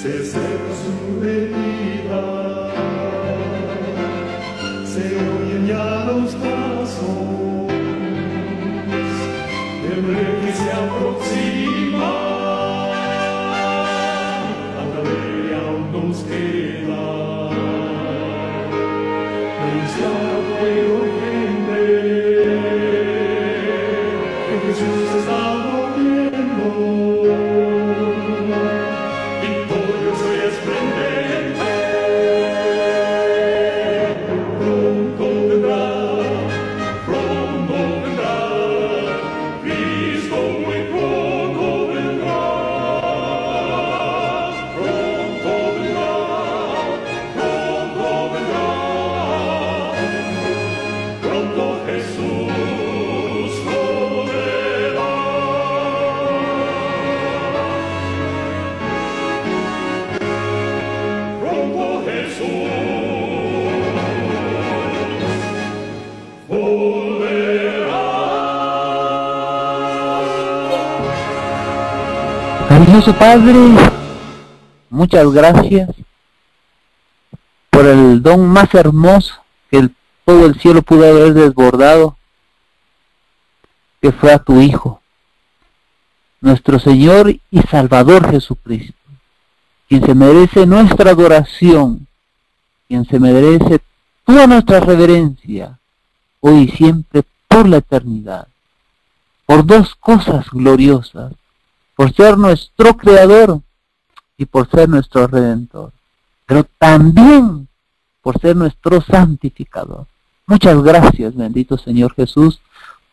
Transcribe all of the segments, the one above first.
se seca su herida, se oyen ya los pasos del rey que se aproxima, a través aún nos queda anunciar al pueblo gente que Jesús está volviendo. Cariñoso Padre, muchas gracias por el don más hermoso que todo el cielo pudo haber desbordado, que fue a tu Hijo, nuestro Señor y Salvador Jesucristo, quien se merece nuestra adoración, quien se merece toda nuestra reverencia, hoy y siempre por la eternidad, por dos cosas gloriosas: por ser nuestro Creador y por ser nuestro Redentor, pero también por ser nuestro Santificador. Muchas gracias, bendito Señor Jesús,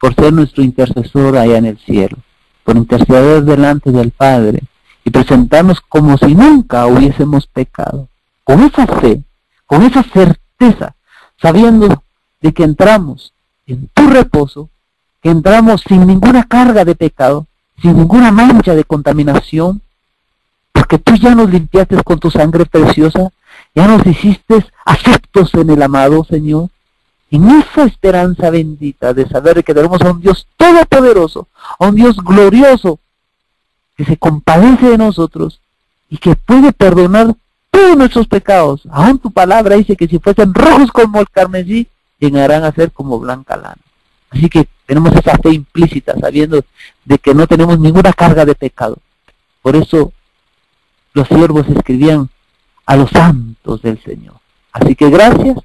por ser nuestro intercesor allá en el cielo, por interceder delante del Padre y presentarnos como si nunca hubiésemos pecado, con esa fe, con esa certeza, sabiendo de que entramos en tu reposo, que entramos sin ninguna carga de pecado, sin ninguna mancha de contaminación, porque tú ya nos limpiaste con tu sangre preciosa, ya nos hiciste aceptos en el amado Señor, en esa esperanza bendita de saber que tenemos a un Dios todopoderoso, a un Dios glorioso, que se compadece de nosotros y que puede perdonar todos nuestros pecados. Aún tu palabra dice que si fuesen rojos como el carmesí, llegarán a ser como blanca lana. Así que tenemos esa fe implícita, sabiendo de que no tenemos ninguna carga de pecado. Por eso los siervos escribían a los santos del Señor. Así que gracias,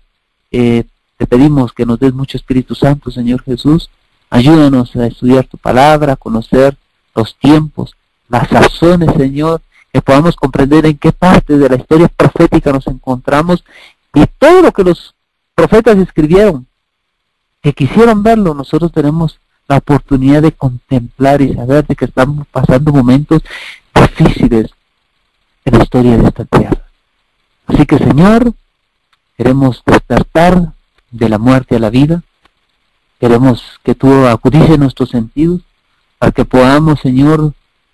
te pedimos que nos des mucho Espíritu Santo, Señor Jesús. Ayúdanos a estudiar tu palabra, a conocer los tiempos, las razones, Señor, que podamos comprender en qué parte de la historia profética nos encontramos y todo lo que los profetas escribieron, que quisieron verlo. Nosotros tenemos la oportunidad de contemplar y saber de que estamos pasando momentos difíciles en la historia de esta tierra. Así que, Señor, queremos despertar de la muerte a la vida. Queremos que tú agudices nuestros sentidos para que podamos, Señor,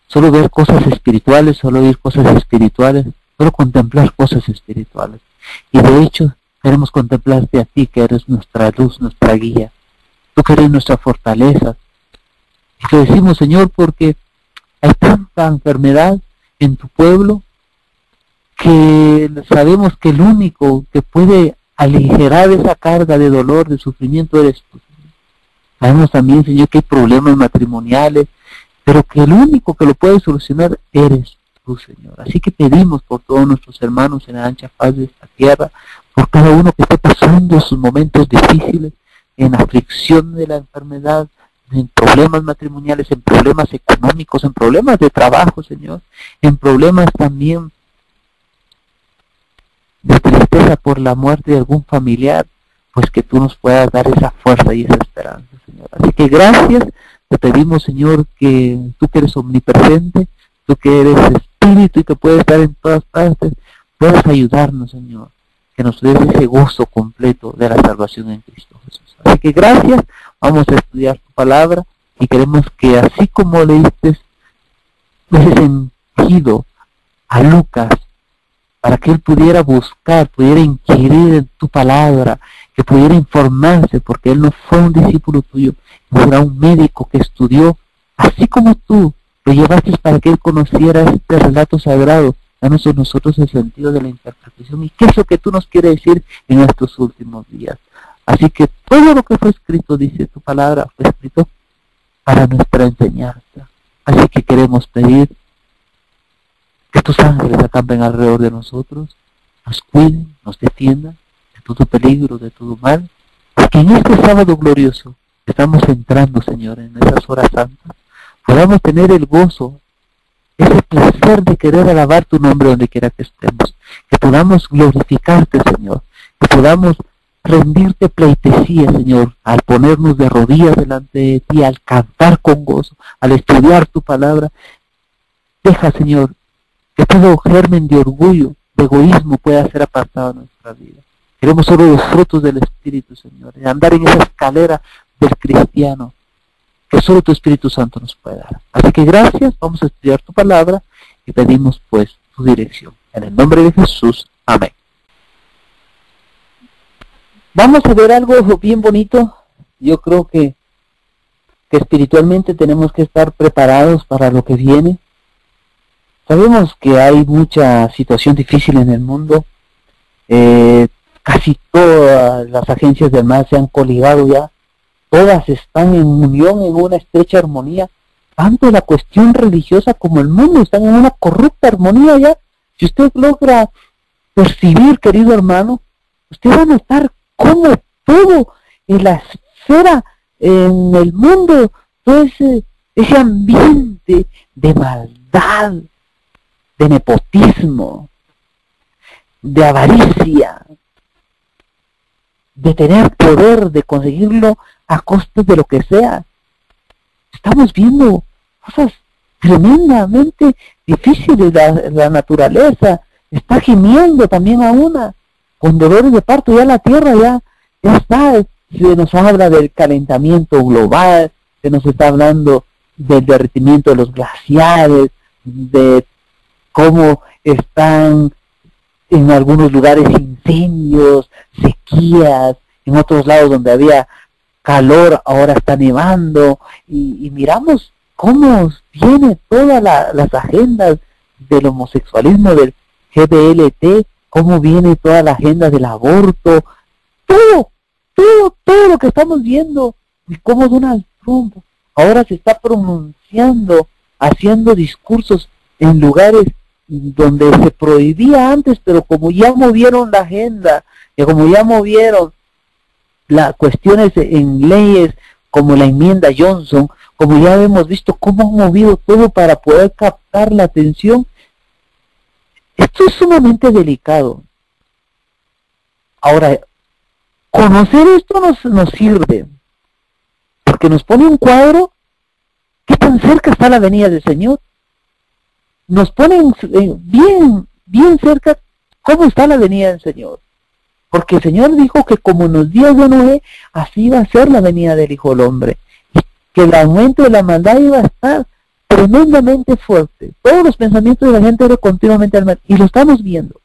solo ver cosas espirituales, solo oír cosas espirituales, solo contemplar cosas espirituales. Y de hecho, queremos contemplarte a ti, que eres nuestra luz, nuestra guía. Tú que eres nuestra fortaleza. Y te decimos, Señor, porque hay tanta enfermedad en tu pueblo, que sabemos que el único que puede aligerar esa carga de dolor, de sufrimiento, eres tú. Sabemos también, Señor, que hay problemas matrimoniales, pero que el único que lo puede solucionar eres tú, Señor. Así que pedimos por todos nuestros hermanos en la ancha faz de esta tierra, por cada uno que esté pasando sus momentos difíciles, en aflicción de la enfermedad, en problemas matrimoniales, en problemas económicos, en problemas de trabajo, Señor, en problemas también de tristeza por la muerte de algún familiar, pues que tú nos puedas dar esa fuerza y esa esperanza, Señor. Así que gracias, te pedimos, Señor, que tú que eres omnipresente, tú que eres Espíritu y que puedes estar en todas partes, puedas ayudarnos, Señor, que nos des ese gozo completo de la salvación en Cristo Jesús. Así que gracias, vamos a estudiar tu palabra y queremos que así como le diste ese sentido a Lucas, para que él pudiera buscar, pudiera inquirir en tu palabra, que pudiera informarse, porque él no fue un discípulo tuyo, no era un médico que estudió, así como tú lo llevaste para que él conociera este relato sagrado, danos a nosotros el sentido de la interpretación y qué es lo que tú nos quieres decir en estos últimos días. Así que todo lo que fue escrito, dice tu palabra, fue escrito para nuestra enseñanza. Así que queremos pedir que tus ángeles acampen alrededor de nosotros, nos cuiden, nos defiendan de todo peligro, de todo mal, porque en este sábado glorioso estamos entrando, Señor, en esas horas santas, podamos tener el gozo, ese placer de querer alabar tu nombre donde quiera que estemos, que podamos glorificarte, Señor, que podamos rendirte pleitesía, Señor, al ponernos de rodillas delante de ti, al cantar con gozo, al estudiar tu palabra. Deja, Señor, que todo germen de orgullo, de egoísmo pueda ser apartado de nuestra vida. Queremos solo los frutos del Espíritu, Señor, y andar en esa escalera del cristiano que solo tu Espíritu Santo nos puede dar. Así que gracias, vamos a estudiar tu palabra y pedimos pues tu dirección. En el nombre de Jesús, amén. Vamos a ver algo bien bonito. Yo creo que espiritualmente tenemos que estar preparados para lo que viene. Sabemos que hay mucha situación difícil en el mundo. Casi todas las agencias del mal se han coligado ya. Todas están en unión, en una estrecha armonía. Tanto la cuestión religiosa como el mundo están en una corrupta armonía ya. Si usted logra percibir, querido hermano, usted va a notar cómo todo en la esfera, en el mundo, todo ese ambiente de maldad, de nepotismo, de avaricia, de tener poder, de conseguirlo a costa de lo que sea. Estamos viendo cosas tremendamente difíciles. La naturaleza está gimiendo también a una, con dolores de parto. Ya la tierra ya está, se nos habla del calentamiento global, se nos está hablando del derretimiento de los glaciares, de cómo están en algunos lugares incendios, sequías, en otros lados donde había calor ahora está nevando, y miramos cómo vienen todas las agendas del homosexualismo, del GBLT, cómo viene toda la agenda del aborto, todo lo que estamos viendo, y cómo Donald Trump ahora se está pronunciando, haciendo discursos en lugares donde se prohibía antes, pero como ya movieron la agenda, y como ya movieron las cuestiones en leyes como la enmienda Johnson, como ya hemos visto cómo han movido todo para poder captar la atención, esto es sumamente delicado. Ahora, conocer esto nos sirve, porque nos pone un cuadro, qué tan cerca está la venida del Señor. Nos ponen bien cerca cómo está la venida del Señor. Porque el Señor dijo que como en los días de Noé, así iba a ser la venida del Hijo del Hombre. Y que el aumento de la maldad iba a estar tremendamente fuerte. Todos los pensamientos de la gente eran continuamente al mal. Y lo estamos viendo.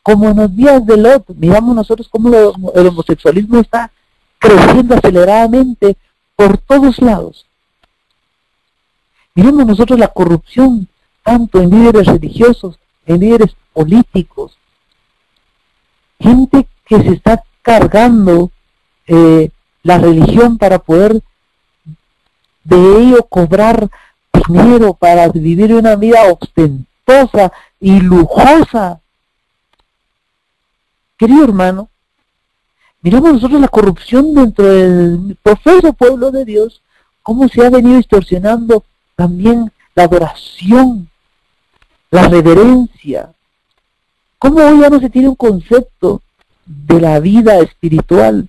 Como en los días de Lot, miramos nosotros cómo el homosexualismo está creciendo aceleradamente por todos lados. Miramos nosotros la corrupción, tanto en líderes religiosos, en líderes políticos, gente que se está cargando la religión para poder de ello cobrar dinero, para vivir una vida ostentosa y lujosa. Querido hermano, miramos nosotros la corrupción dentro del profeso pueblo de Dios, cómo se ha venido distorsionando también la adoración, la reverencia. ¿Cómo hoy ya no se tiene un concepto de la vida espiritual?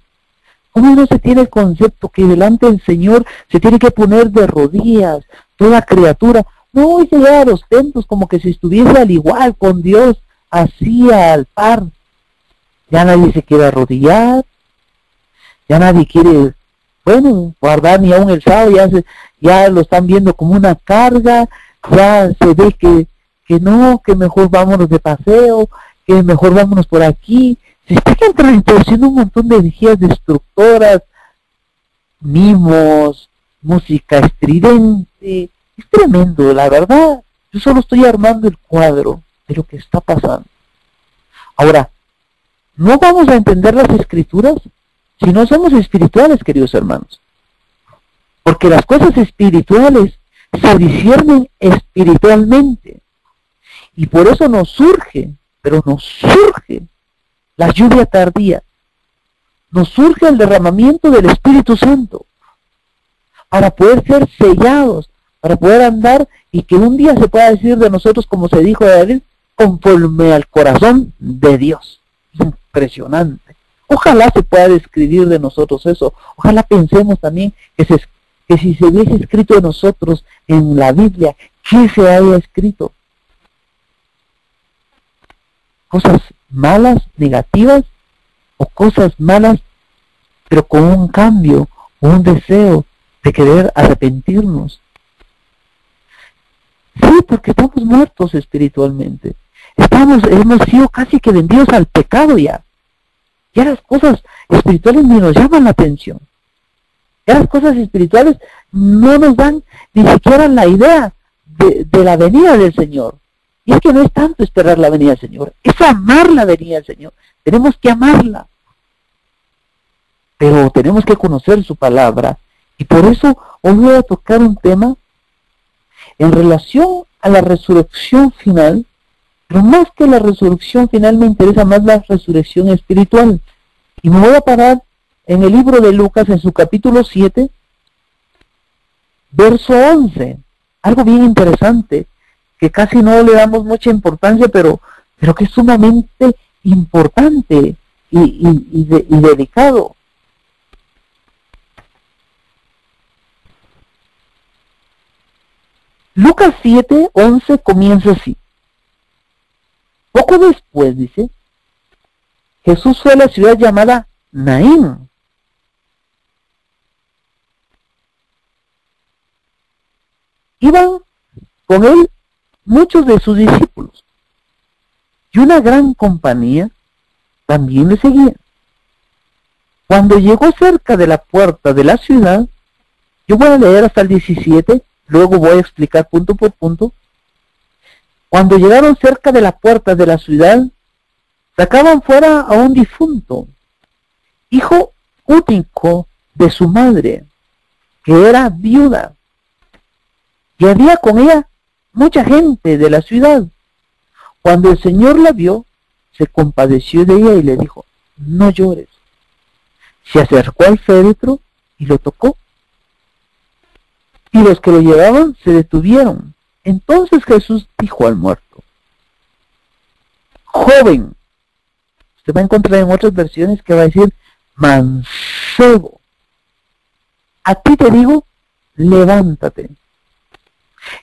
¿Cómo no se tiene el concepto que delante del Señor se tiene que poner de rodillas toda criatura? No, hoy se llega a los templos como que si estuviese al igual con Dios, así al par. Ya nadie se quiere arrodillar, ya nadie quiere, guardar ni aún el sábado, ya lo están viendo como una carga, ya se ve que no, que mejor vámonos de paseo, que mejor vámonos por aquí. Se está introduciendo un montón de energías destructoras, mimos, música estridente. Es tremendo, la verdad. Yo solo estoy armando el cuadro. de lo que está pasando. Ahora, no vamos a entender las escrituras si no somos espirituales, queridos hermanos. Porque las cosas espirituales se disciernen espiritualmente. Y por eso nos surge, pero nos surge la lluvia tardía. Nos surge el derramamiento del Espíritu Santo. Para poder ser sellados, para poder andar y que un día se pueda decir de nosotros, como se dijo de David, conforme al corazón de Dios. Impresionante. Ojalá se pueda describir de nosotros eso. Ojalá pensemos también que si se hubiese escrito de nosotros en la Biblia, ¿qué se haya escrito? Cosas malas, negativas, o cosas malas, pero con un cambio, un deseo de querer arrepentirnos. Sí, porque estamos muertos espiritualmente. Hemos sido casi que vendidos al pecado ya. Ya las cosas espirituales ni nos llaman la atención. Ya las cosas espirituales no nos dan ni siquiera la idea de la venida del Señor. Y es que no es tanto esperar la venida del Señor, es amar la venida del Señor. Tenemos que amarla. Pero tenemos que conocer su palabra. Y por eso hoy voy a tocar un tema en relación a la resurrección final. Pero más que la resurrección final me interesa más la resurrección espiritual. Y me voy a parar en el libro de Lucas, en su capítulo 7, verso 11. Algo bien interesante, que casi no le damos mucha importancia, pero que es sumamente importante y delicado. Lucas 7, 11 comienza así. Poco después, dice, Jesús fue a la ciudad llamada Naín. Iban con él muchos de sus discípulos, y una gran compañía también le seguía. Cuando llegó cerca de la puerta de la ciudad, yo voy a leer hasta el 17, luego voy a explicar punto por punto. Cuando llegaron cerca de la puerta de la ciudad, sacaban fuera a un difunto, hijo único de su madre, que era viuda, y había con ella mucha gente de la ciudad. Cuando el Señor la vio, se compadeció de ella y le dijo, no llores. Se acercó al féretro y lo tocó, y los que lo llevaban se detuvieron. Entonces Jesús dijo al muerto, joven, usted va a encontrar en otras versiones que va a decir, mancebo, a ti te digo, levántate.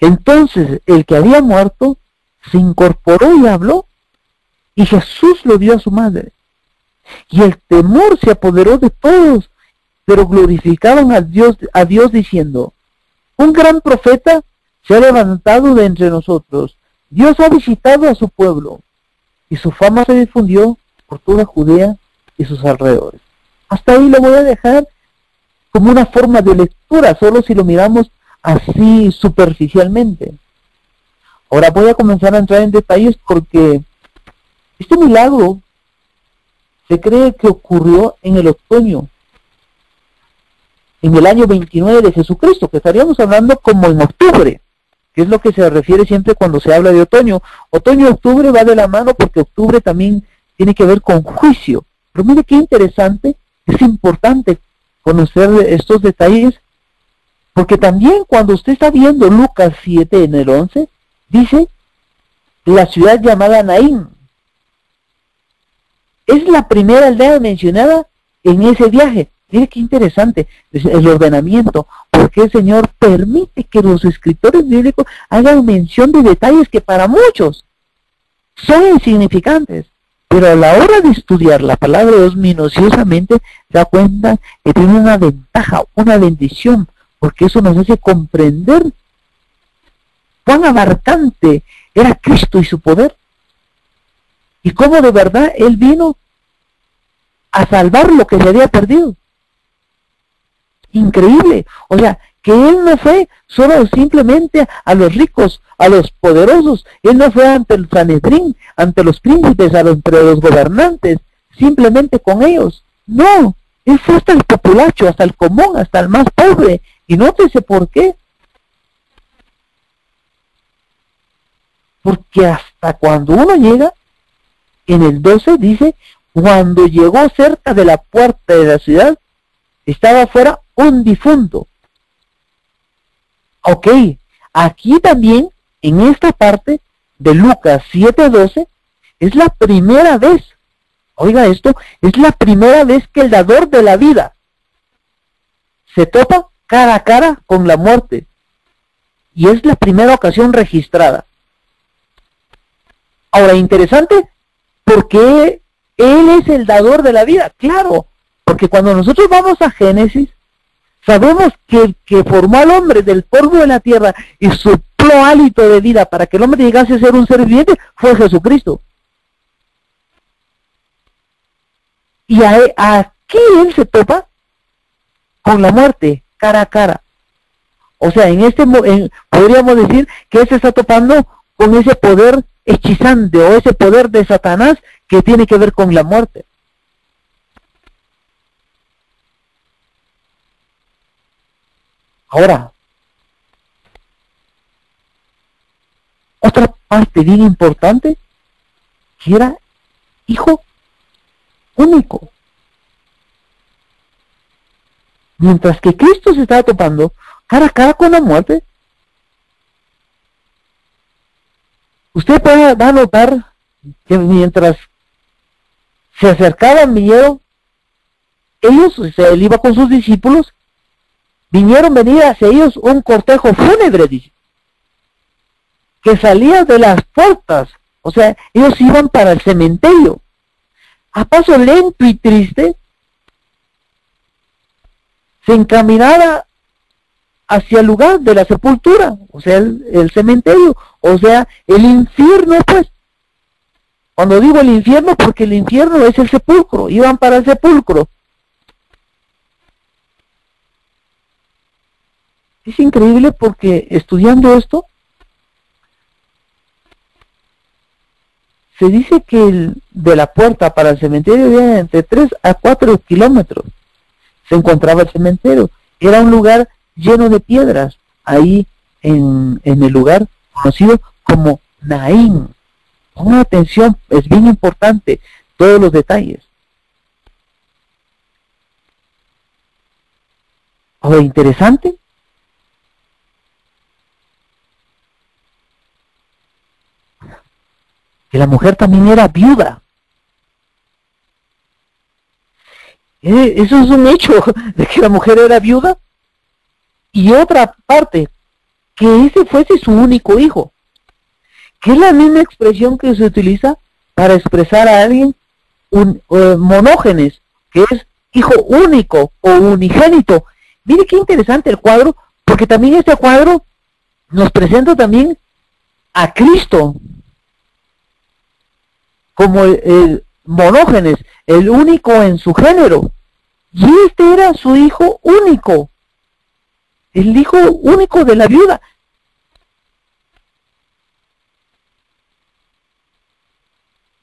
Entonces el que había muerto se incorporó y habló, y Jesús lo vio a su madre. Y el temor se apoderó de todos, pero glorificaban a Dios diciendo, un gran profeta se ha levantado de entre nosotros. Dios ha visitado a su pueblo, y su fama se difundió por toda Judea y sus alrededores. Hasta ahí lo voy a dejar como una forma de lectura, solo si lo miramos así superficialmente. Ahora voy a comenzar a entrar en detalles porque este milagro se cree que ocurrió en el otoño, en el año 29 de Jesucristo, que estaríamos hablando como en octubre, que es lo que se refiere siempre cuando se habla de otoño. Otoño y octubre va de la mano porque octubre también tiene que ver con juicio. Pero mire qué interesante, es importante conocer estos detalles, porque también cuando usted está viendo Lucas 7 en el 11, dice la ciudad llamada Naín. Es la primera aldea mencionada en ese viaje. Mire qué interesante el ordenamiento, porque el Señor permite que los escritores bíblicos hagan mención de detalles que para muchos son insignificantes, pero a la hora de estudiar la palabra de Dios minuciosamente se da cuenta que tiene una ventaja, una bendición, porque eso nos hace comprender cuán abarcante era Cristo y su poder, y cómo de verdad Él vino a salvar lo que se había perdido. Increíble. O sea, que él no fue solo simplemente a los ricos, a los poderosos, él no fue ante el Sanedrín, ante los príncipes, entre los gobernantes, simplemente con ellos. No, él fue hasta el populacho, hasta el común, hasta el más pobre. Y nótese por qué. Porque hasta cuando uno llega, en el 12 dice, cuando llegó cerca de la puerta de la ciudad, estaba afuera un difunto. Ok, aquí también, en esta parte de Lucas 7:12, es la primera vez, oiga esto, es la primera vez que el dador de la vida se topa cara a cara con la muerte. Y es la primera ocasión registrada. Ahora, interesante, porque él es el dador de la vida. Claro, porque cuando nosotros vamos a Génesis, sabemos que el que formó al hombre del polvo de la tierra y sopló hálito de vida para que el hombre llegase a ser un ser viviente fue Jesucristo. Y aquí él se topa con la muerte, cara a cara. O sea, podríamos decir que él se está topando con ese poder hechizante o ese poder de Satanás que tiene que ver con la muerte. Ahora, otra parte bien importante, que era hijo único. Mientras que Cristo se estaba topando cara a cara con la muerte, usted va a notar que mientras se acercaban, vinieron, él iba con sus discípulos, venía hacia ellos un cortejo fúnebre, dice, que salía de las puertas, o sea, ellos iban para el cementerio, a paso lento y triste, se encaminaba hacia el lugar de la sepultura, o sea, el cementerio, o sea, el infierno, pues. Cuando digo el infierno, porque el infierno es el sepulcro, iban para el sepulcro. Es increíble porque estudiando esto, se dice que de la puerta para el cementerio había entre 3 a 4 kilómetros. Se encontraba el cementerio. Era un lugar lleno de piedras, ahí en el lugar conocido como Naín. Pongan atención, es bien importante todos los detalles. Ahora, interesante, que la mujer también era viuda. Eso es un hecho, de que la mujer era viuda. Y otra parte, que ese fuese su único hijo, que es la misma expresión que se utiliza para expresar a alguien monógenes, que es hijo único o unigénito. Mire qué interesante el cuadro, porque también este cuadro nos presenta también a Cristo como el monógenes, el único en su género, y este era su hijo único, el hijo único de la viuda.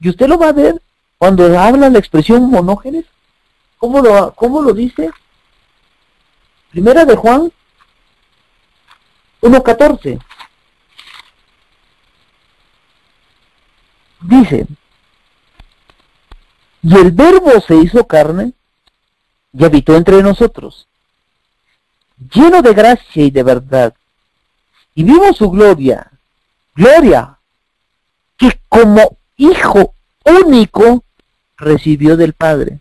Y usted lo va a ver cuando habla la expresión monógenes. ¿Cómo lo dice? Primera de Juan 1:14. Dice, y el verbo se hizo carne y habitó entre nosotros, lleno de gracia y de verdad, y vimos su gloria, que como hijo único recibió del Padre.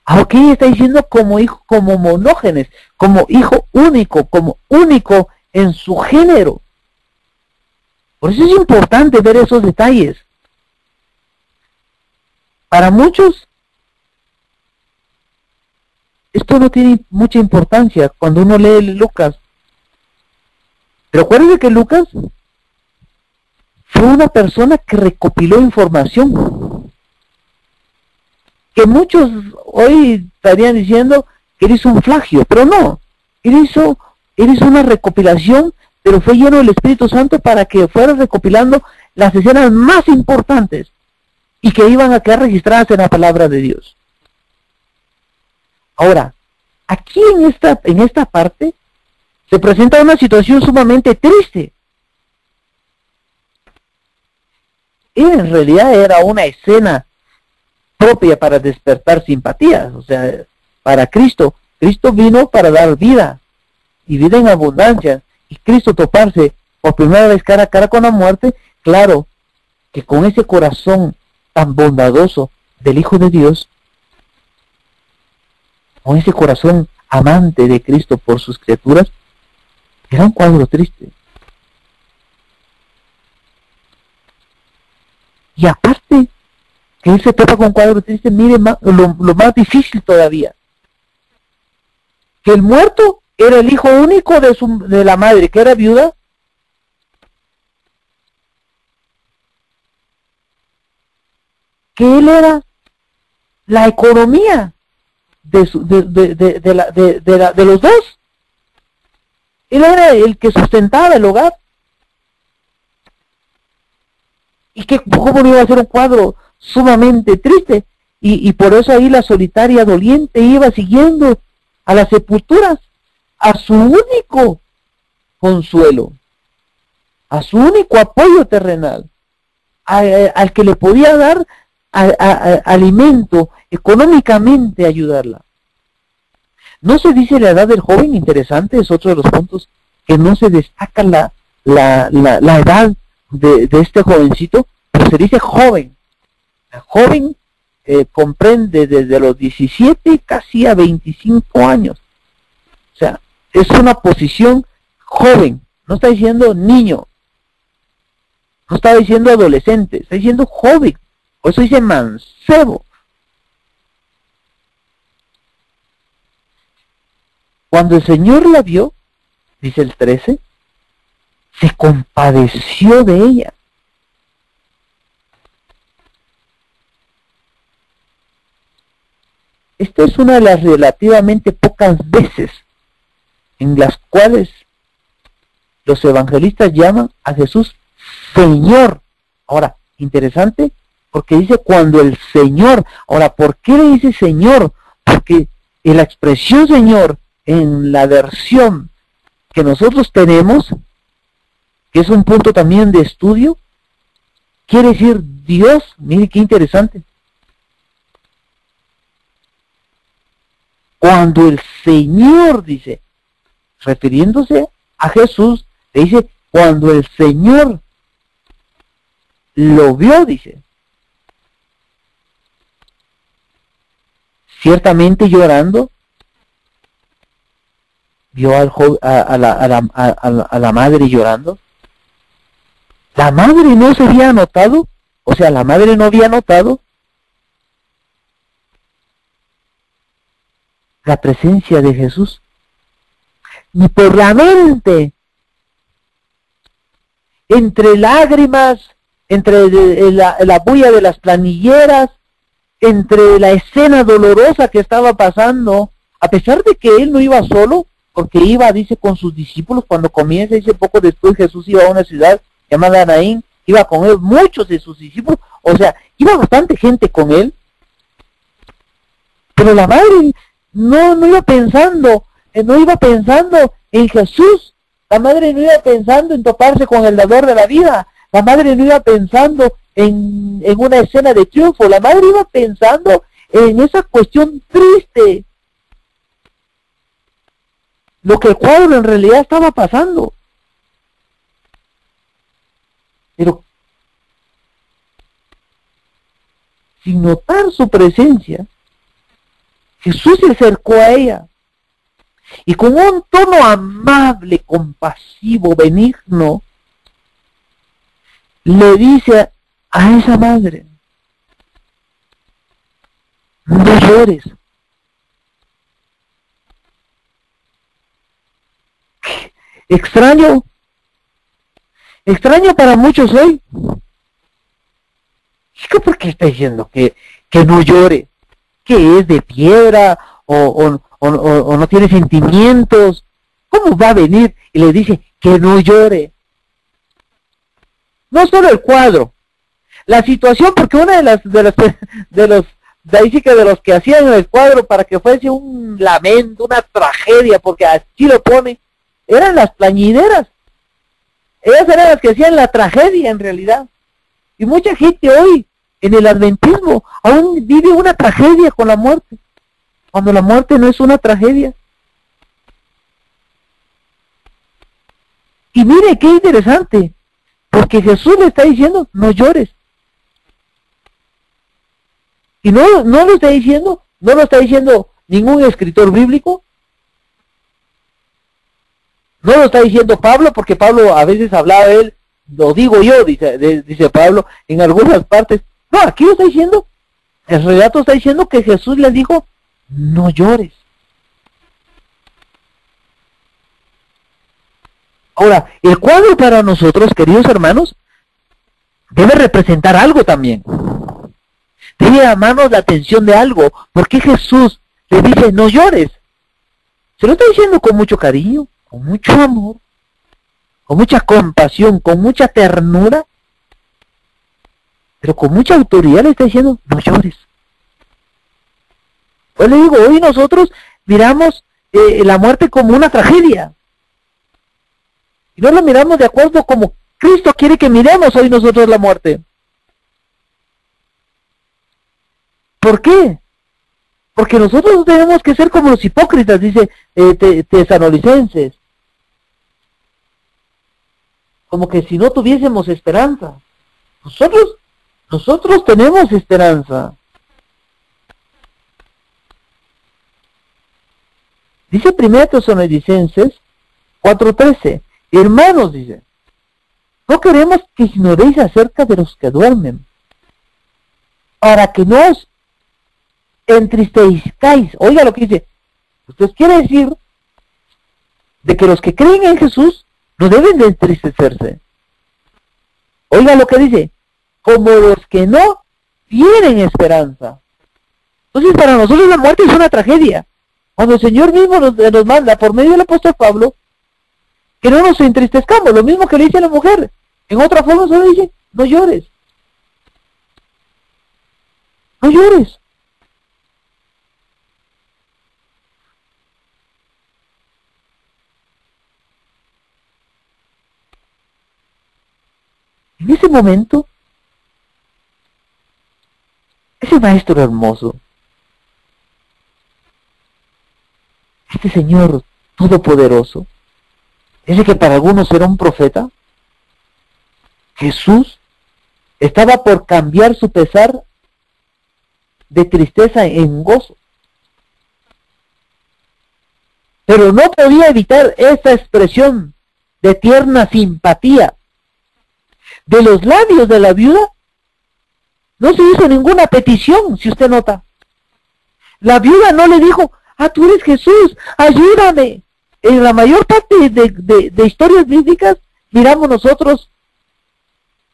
Aquí está diciendo como hijo, como monógenes, como hijo único, como único en su género. Por eso es importante ver esos detalles. Para muchos, esto no tiene mucha importancia cuando uno lee Lucas. Pero acuérdense que Lucas fue una persona que recopiló información. Que muchos hoy estarían diciendo que eres un plagio, pero no. Eres una recopilación, pero fue lleno del Espíritu Santo para que fuera recopilando las escenas más importantes y que iban a quedar registradas en la palabra de Dios. Ahora, aquí en esta parte se presenta una situación sumamente triste. En realidad era una escena propia para despertar simpatías, o sea, para Cristo. Cristo vino para dar vida, y vida en abundancia, y Cristo toparse por primera vez cara a cara con la muerte, claro, que con ese corazón tan bondadoso del Hijo de Dios, con ese corazón amante de Cristo por sus criaturas, era un cuadro triste. Y aparte, que él se topa con un cuadro triste, mire lo más difícil todavía, que el muerto era el hijo único de la madre, que era viuda, que él era la economía de los dos. Él era el que sustentaba el hogar. Y que cómo no iba a ser un cuadro sumamente triste. Y por eso ahí la solitaria doliente iba siguiendo a las sepulturas, a su único consuelo, a su único apoyo terrenal, al que le podía dar alimento, económicamente ayudarla. No se dice la edad del joven, interesante, es otro de los puntos que no se destaca la edad de este jovencito, pero se dice joven. El joven comprende desde los 17 casi a 25 años. O sea, es una posición joven, no está diciendo niño, no está diciendo adolescente, está diciendo joven, por eso dice mancebo. Cuando el Señor la vio, dice el 13, se compadeció de ella. Esta es una de las relativamente pocas veces en las cuales los evangelistas llaman a Jesús Señor. Ahora, interesante, porque dice cuando el Señor. Ahora, ¿por qué le dice Señor? Porque en la expresión Señor, en la versión que nosotros tenemos, que es un punto también de estudio, quiere decir Dios. Mire qué interesante. Cuando el Señor, dice, refiriéndose a Jesús, le dice, cuando el Señor lo vio, dice, ciertamente llorando, vio a la madre llorando. La madre no se había notado, o sea, la madre no había notado la presencia de Jesús, ni por la mente, entre lágrimas, entre la bulla de las planilleras, entre la escena dolorosa que estaba pasando, a pesar de que él no iba solo, porque iba, dice, con sus discípulos. Cuando comienza, dice, poco después Jesús iba a una ciudad llamada Naín, iba con él muchos de sus discípulos, o sea, iba bastante gente con él, pero la madre no iba pensando en Jesús. La madre no iba pensando en toparse con el dador de la vida. La madre no iba pensando en una escena de triunfo. La madre iba pensando en esa cuestión triste, lo que el cuadro en realidad estaba pasando. Pero sin notar su presencia, Jesús se acercó a ella y con un tono amable, compasivo, benigno, le dice a esa madre: no llores. Extraño para muchos hoy. ¿Por qué está diciendo que no llore? ¿Que es de piedra o no tiene sentimientos? ¿cómo va a venir y le dice que no llore? No solo el cuadro, la situación, porque una de los que hacían el cuadro para que fuese un lamento, una tragedia, porque así lo pone, eran las plañideras. Ellas eran las que hacían la tragedia en realidad. Y mucha gente hoy, en el adventismo, aún vive una tragedia con la muerte, cuando la muerte no es una tragedia. Y mire qué interesante, porque Jesús le está diciendo, no llores. Y no lo está diciendo ningún escritor bíblico, no lo está diciendo Pablo, porque Pablo a veces hablaba de él, lo digo yo, dice Pablo, en algunas partes. No, aquí lo está diciendo, el relato está diciendo que Jesús le dijo, no llores. Ahora, el cuadro para nosotros, queridos hermanos, debe representar algo también. Debe llamarnos la atención de algo. ¿Por qué Jesús le dice, no llores? Se lo está diciendo con mucho cariño, con mucho amor, con mucha compasión, con mucha ternura, pero con mucha autoridad le está diciendo, no llores. Pues le digo, hoy nosotros miramos la muerte como una tragedia. Y no lo miramos de acuerdo como Cristo quiere que miremos hoy nosotros la muerte. ¿Por qué? Porque nosotros tenemos que ser como los hipócritas, dice Tesalonicenses. Como que si no tuviésemos esperanza. Nosotros tenemos esperanza. Dice 1 Tesalonicenses 4:13. Hermanos, dice, no queremos que ignoréis acerca de los que duermen, para que no os entristezcáis. Oiga lo que dice. Entonces quiere decir de que los que creen en Jesús no deben de entristecerse. Oiga lo que dice. Como los que no tienen esperanza. Entonces para nosotros la muerte es una tragedia. Cuando el Señor mismo nos manda por medio del apóstol Pablo que no nos entristezcamos, lo mismo que le dice a la mujer. En otra forma solo dice, no llores. No llores. En ese momento, ese maestro hermoso, este Señor todopoderoso, ese que para algunos era un profeta, Jesús, estaba por cambiar su pesar de tristeza en gozo. Pero no podía evitar esa expresión de tierna simpatía. De los labios de la viuda no se hizo ninguna petición, si usted nota. La viuda no le dijo, tú eres Jesús, ayúdame. En la mayor parte de historias bíblicas miramos nosotros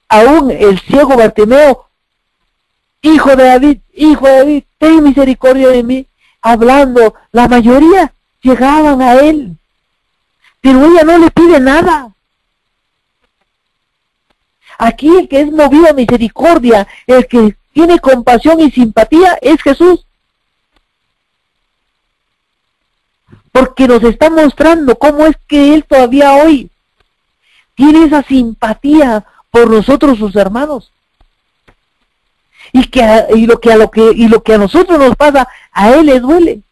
aún el ciego Bartimeo, hijo de David, ten misericordia de mí, hablando. La mayoría llegaban a él, pero ella no le pide nada. Aquí el que es movido a misericordia, el que tiene compasión y simpatía es Jesús. Porque nos está mostrando cómo es que Él todavía hoy tiene esa simpatía por nosotros, sus hermanos. Y lo que a nosotros nos pasa, a Él le duele.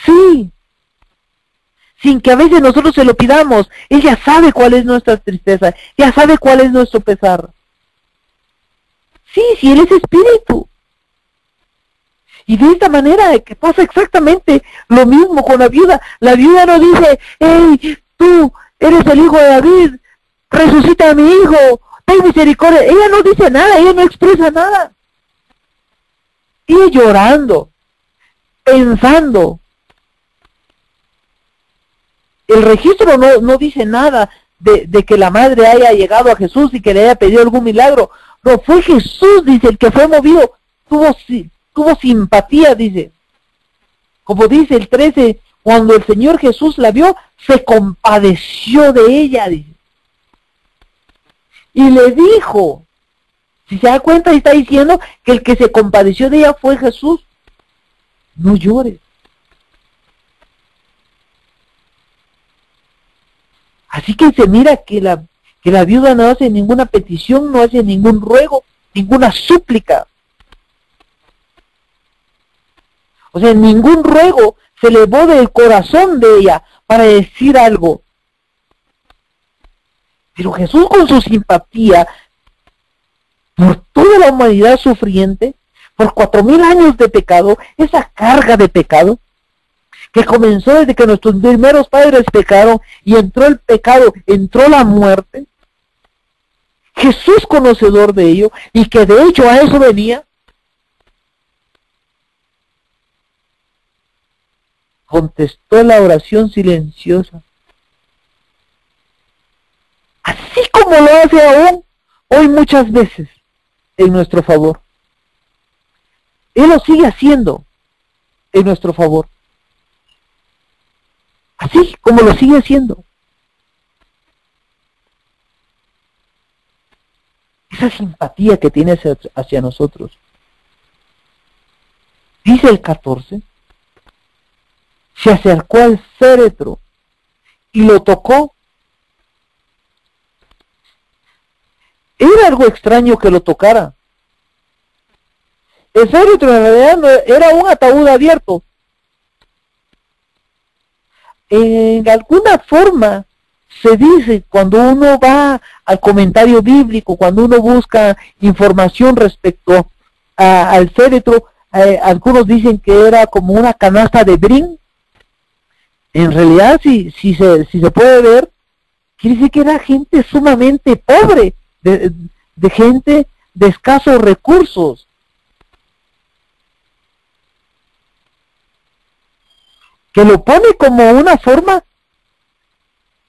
Sí. Sin que a veces nosotros se lo pidamos, Él ya sabe cuál es nuestra tristeza, ya sabe cuál es nuestro pesar. Sí, Él es espíritu. Y de esta manera que pasa exactamente lo mismo con la viuda. La viuda no dice, hey, tú eres el hijo de David, resucita a mi hijo, ten misericordia. Ella no dice nada, ella no expresa nada. Sigue llorando, pensando. El registro no dice nada de que la madre haya llegado a Jesús y que le haya pedido algún milagro. No, fue Jesús, dice, el que fue movido, tuvo simpatía, dice. Como dice el 13, cuando el Señor Jesús la vio, se compadeció de ella, dice. Y le dijo, si se da cuenta, está diciendo que el que se compadeció de ella fue Jesús. No llores. Así que se mira que la viuda no hace ninguna petición, no hace ningún ruego, ninguna súplica. O sea, ningún ruego se elevó del corazón de ella para decir algo. Pero Jesús, con su simpatía por toda la humanidad sufriente, por 4000 años de pecado, esa carga de pecado, que comenzó desde que nuestros primeros padres pecaron y entró el pecado, entró la muerte. Jesús, conocedor de ello, y que de hecho a eso venía, contestó la oración silenciosa, así como lo hace aún hoy muchas veces en nuestro favor. Él lo sigue haciendo en nuestro favor, así como lo sigue haciendo. Esa simpatía que tiene hacia nosotros. Dice el 14, se acercó al féretro y lo tocó. Era algo extraño que lo tocara. El féretro en realidad no, era un ataúd abierto. En alguna forma se dice, cuando uno va al comentario bíblico, cuando uno busca información respecto al féretro, algunos dicen que era como una canasta de brin. En realidad, si se puede ver, quiere decir que era gente sumamente pobre, de gente de escasos recursos. Que lo pone como una forma,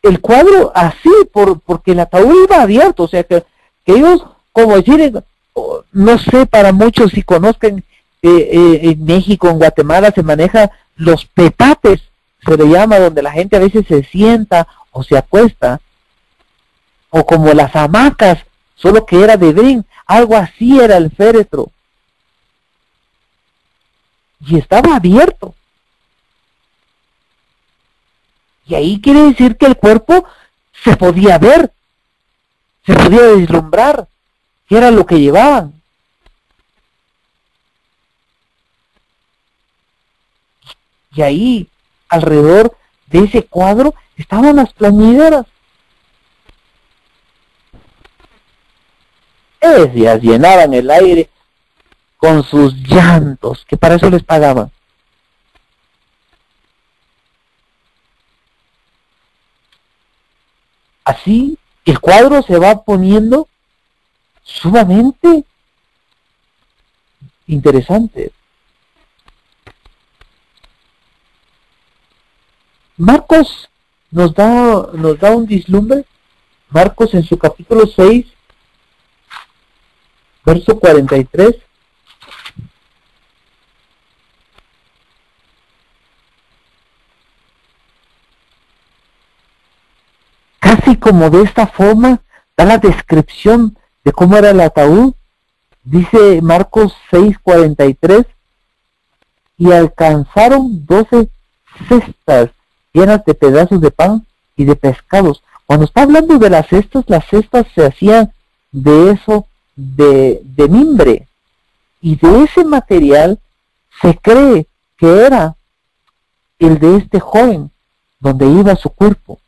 el cuadro así, porque el ataúd iba abierto, o sea que ellos, como decir, no sé, para muchos si conozcan, en México, en Guatemala se maneja los petates, se le llama, donde la gente a veces se sienta o se acuesta, o como las hamacas, solo que era de brin, algo así era el féretro, y estaba abierto. Y ahí quiere decir que el cuerpo se podía ver, se podía vislumbrar, que era lo que llevaban. Y ahí, alrededor de ese cuadro, estaban las plañideras. Ellas llenaban el aire con sus llantos, que para eso les pagaban. Así el cuadro se va poniendo sumamente interesante. Marcos nos da un vislumbre. Marcos, en su capítulo 6, verso 43. Casi como de esta forma da la descripción de cómo era el ataúd. Dice Marcos 6:43, y alcanzaron 12 cestas llenas de pedazos de pan y de pescados. Cuando está hablando de las cestas se hacían de eso, de mimbre, y de ese material se cree que era el de este joven, donde iba su cuerpo.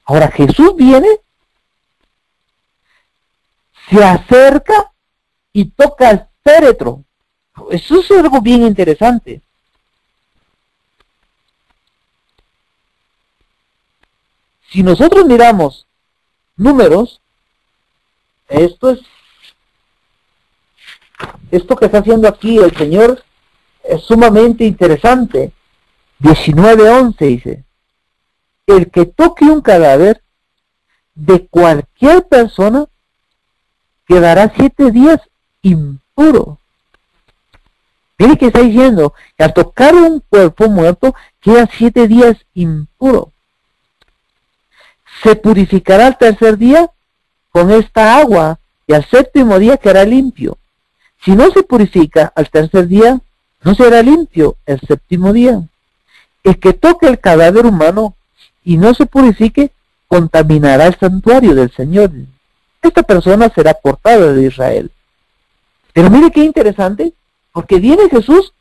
Ahora Jesús viene, se acerca y toca el féretro. Eso es algo bien interesante. Si nosotros miramos números, esto que está haciendo aquí el Señor es sumamente interesante. 19:11 dice: el que toque un cadáver de cualquier persona quedará 7 días impuro. Mire que está diciendo que al tocar un cuerpo muerto queda 7 días impuro. Se purificará al tercer día con esta agua y al séptimo día quedará limpio. Si no se purifica al tercer día, no será limpio el séptimo día. El que toque el cadáver humano y no se purifique, contaminará el santuario del Señor. Esta persona será cortada de Israel. Pero mire qué interesante, porque viene Jesús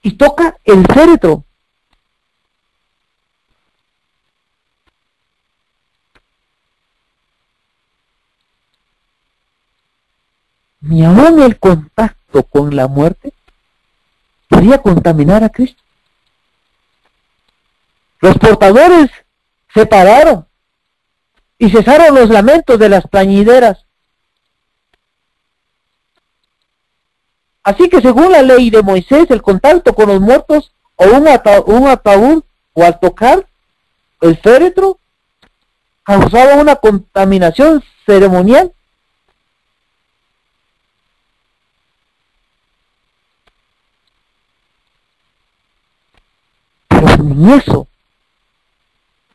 y toca el féretro. Ni aún el contacto con la muerte podía contaminar a Cristo. Los portadores se pararon y cesaron los lamentos de las plañideras. Así que según la ley de Moisés, el contacto con los muertos o un ataúd o al tocar el féretro causaba una contaminación ceremonial. Pero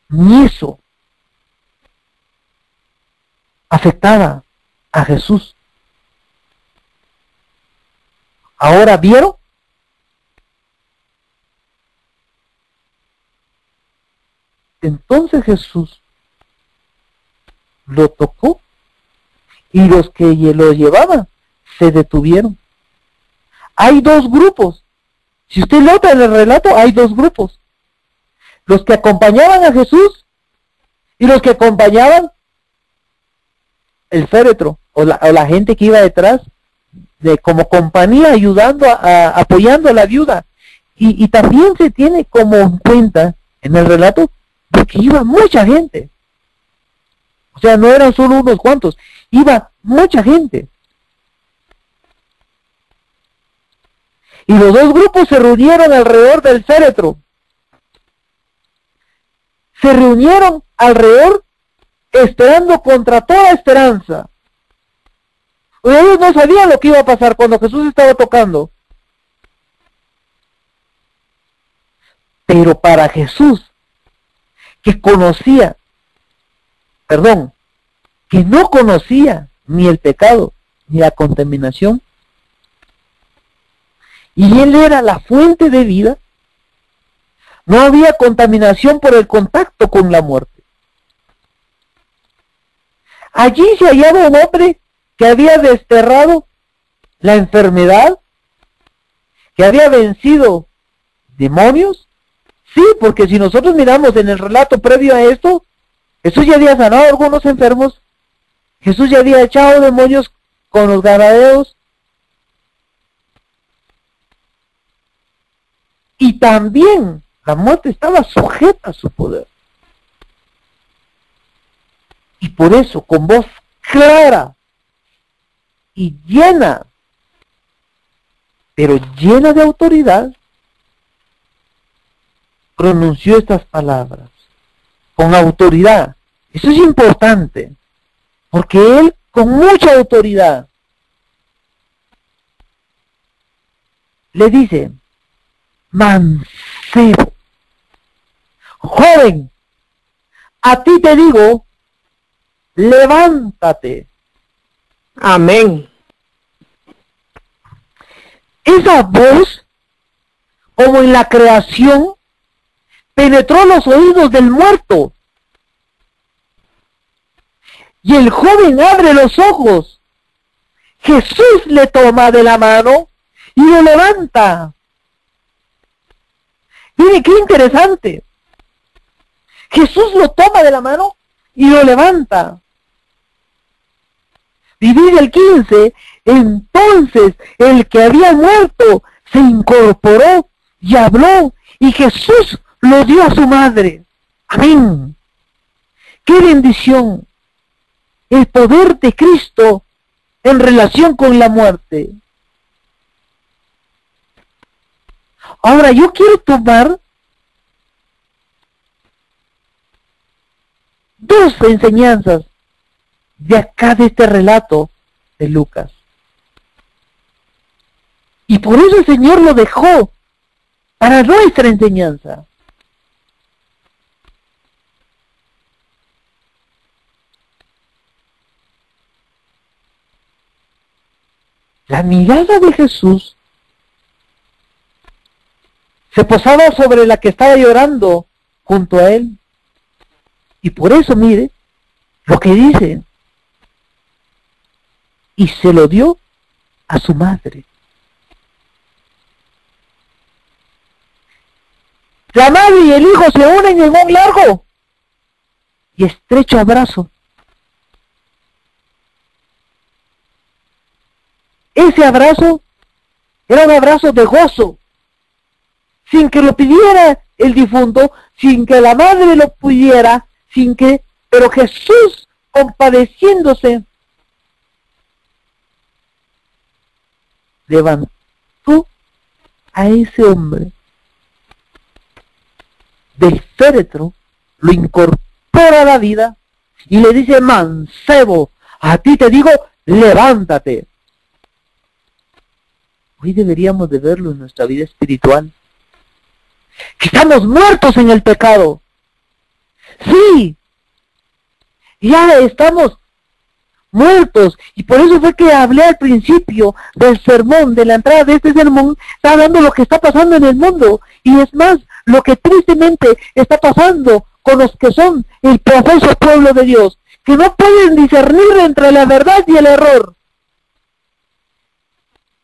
ni eso afectaba a Jesús. Ahora vieron entonces Jesús lo tocó y los que lo llevaban se detuvieron. Hay dos grupos. Si usted nota en el relato, hay dos grupos. Los que acompañaban a Jesús y los que acompañaban el féretro o la gente que iba detrás de como compañía ayudando apoyando a la viuda. Y también se tiene como en cuenta en el relato de que iba mucha gente. O sea, no eran solo unos cuantos, iba mucha gente. Y los dos grupos se reunieron alrededor del féretro. Se reunieron alrededor esperando contra toda esperanza. Ellos no sabían lo que iba a pasar cuando Jesús estaba tocando. Pero para Jesús, que no conocía ni el pecado, ni la contaminación, y Él era la fuente de vida, no había contaminación por el contacto con la muerte. Allí se hallaba un hombre que había desterrado la enfermedad, que había vencido demonios. Sí, porque si nosotros miramos en el relato previo a esto, Jesús ya había sanado a algunos enfermos, Jesús ya había echado demonios con los ganadeos, y también la muerte estaba sujeta a su poder. Y por eso, con voz clara y llena, pero llena de autoridad, pronunció estas palabras, con autoridad. Eso es importante, porque Él, con mucha autoridad, le dice: mancebo, joven, a ti te digo, levántate. Amén. Esa voz, como en la creación, penetró los oídos del muerto. Y el joven abre los ojos. Jesús le toma de la mano y lo levanta. Mire qué interesante. Jesús lo toma de la mano y lo levanta. Y dice el 15, entonces el que había muerto se incorporó y habló, y Jesús lo dio a su madre. Amén. ¡Qué bendición! El poder de Cristo en relación con la muerte. Ahora yo quiero tomar dos enseñanzas de acá de este relato de Lucas. Y por eso el Señor lo dejó para nuestra enseñanza. La mirada de Jesús se posaba sobre la que estaba llorando junto a él. Y por eso, mire, lo que dice, y se lo dio a su madre. La madre y el hijo se unen en un largo y estrecho abrazo. Ese abrazo era un abrazo de gozo, sin que lo pidiera el difunto, sin que la madre lo pudiera, pero Jesús, compadeciéndose, levantó a ese hombre del féretro, lo incorpora a la vida y le dice: mancebo, a ti te digo, levántate. Hoy deberíamos de verlo en nuestra vida espiritual, que estamos muertos en el pecado. Sí, ya estamos muertos, y por eso fue que hablé al principio del sermón, de la entrada de este sermón, está hablando lo que está pasando en el mundo, y es más, lo que tristemente está pasando con los que son el profeso pueblo de Dios, que no pueden discernir entre la verdad y el error,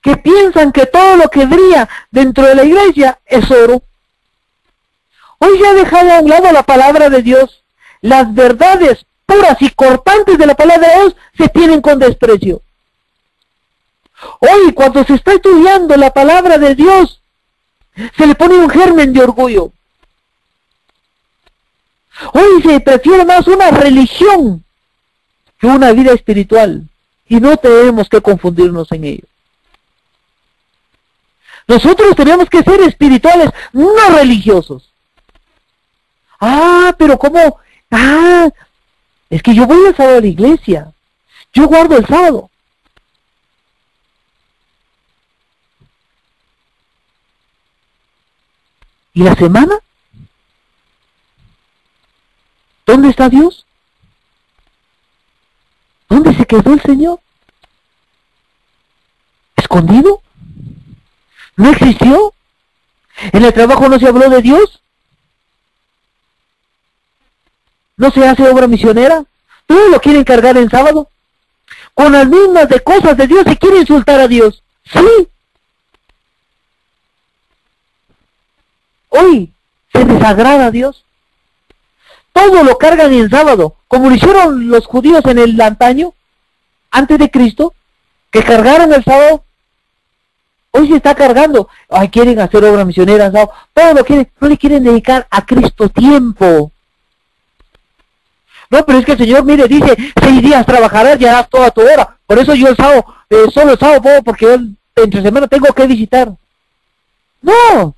que piensan que todo lo que brilla dentro de la iglesia es oro. Hoy se ha dejado a un lado la palabra de Dios. Las verdades puras y cortantes de la palabra de Dios se tienen con desprecio. Hoy, cuando se está estudiando la palabra de Dios, se le pone un germen de orgullo. Hoy se prefiere más una religión que una vida espiritual, y no tenemos que confundirnos en ello. Nosotros tenemos que ser espirituales, no religiosos. Pero ¿cómo? Es que yo voy el sábado a la iglesia. Yo guardo el sábado. ¿Y la semana? ¿Dónde está Dios? ¿Dónde se quedó el Señor? ¿Escondido? ¿No existió? ¿En el trabajo no se habló de Dios? ¿No se hace obra misionera? ¿Todo lo quieren cargar en sábado? Con las mismas de cosas de Dios se quiere insultar a Dios. Sí. Hoy se desagrada a Dios. Todo lo cargan en sábado, como lo hicieron los judíos en el antaño, antes de Cristo, que cargaron el sábado. Hoy se está cargando. Quieren hacer obra misionera en sábado. Todo lo quieren, no le quieren dedicar a Cristo tiempo. No, pero es que el Señor, mire, dice, 6 días trabajarás y harás toda tu hora. Por eso yo el sábado, solo el sábado puedo, porque yo entre semana tengo que visitar. No.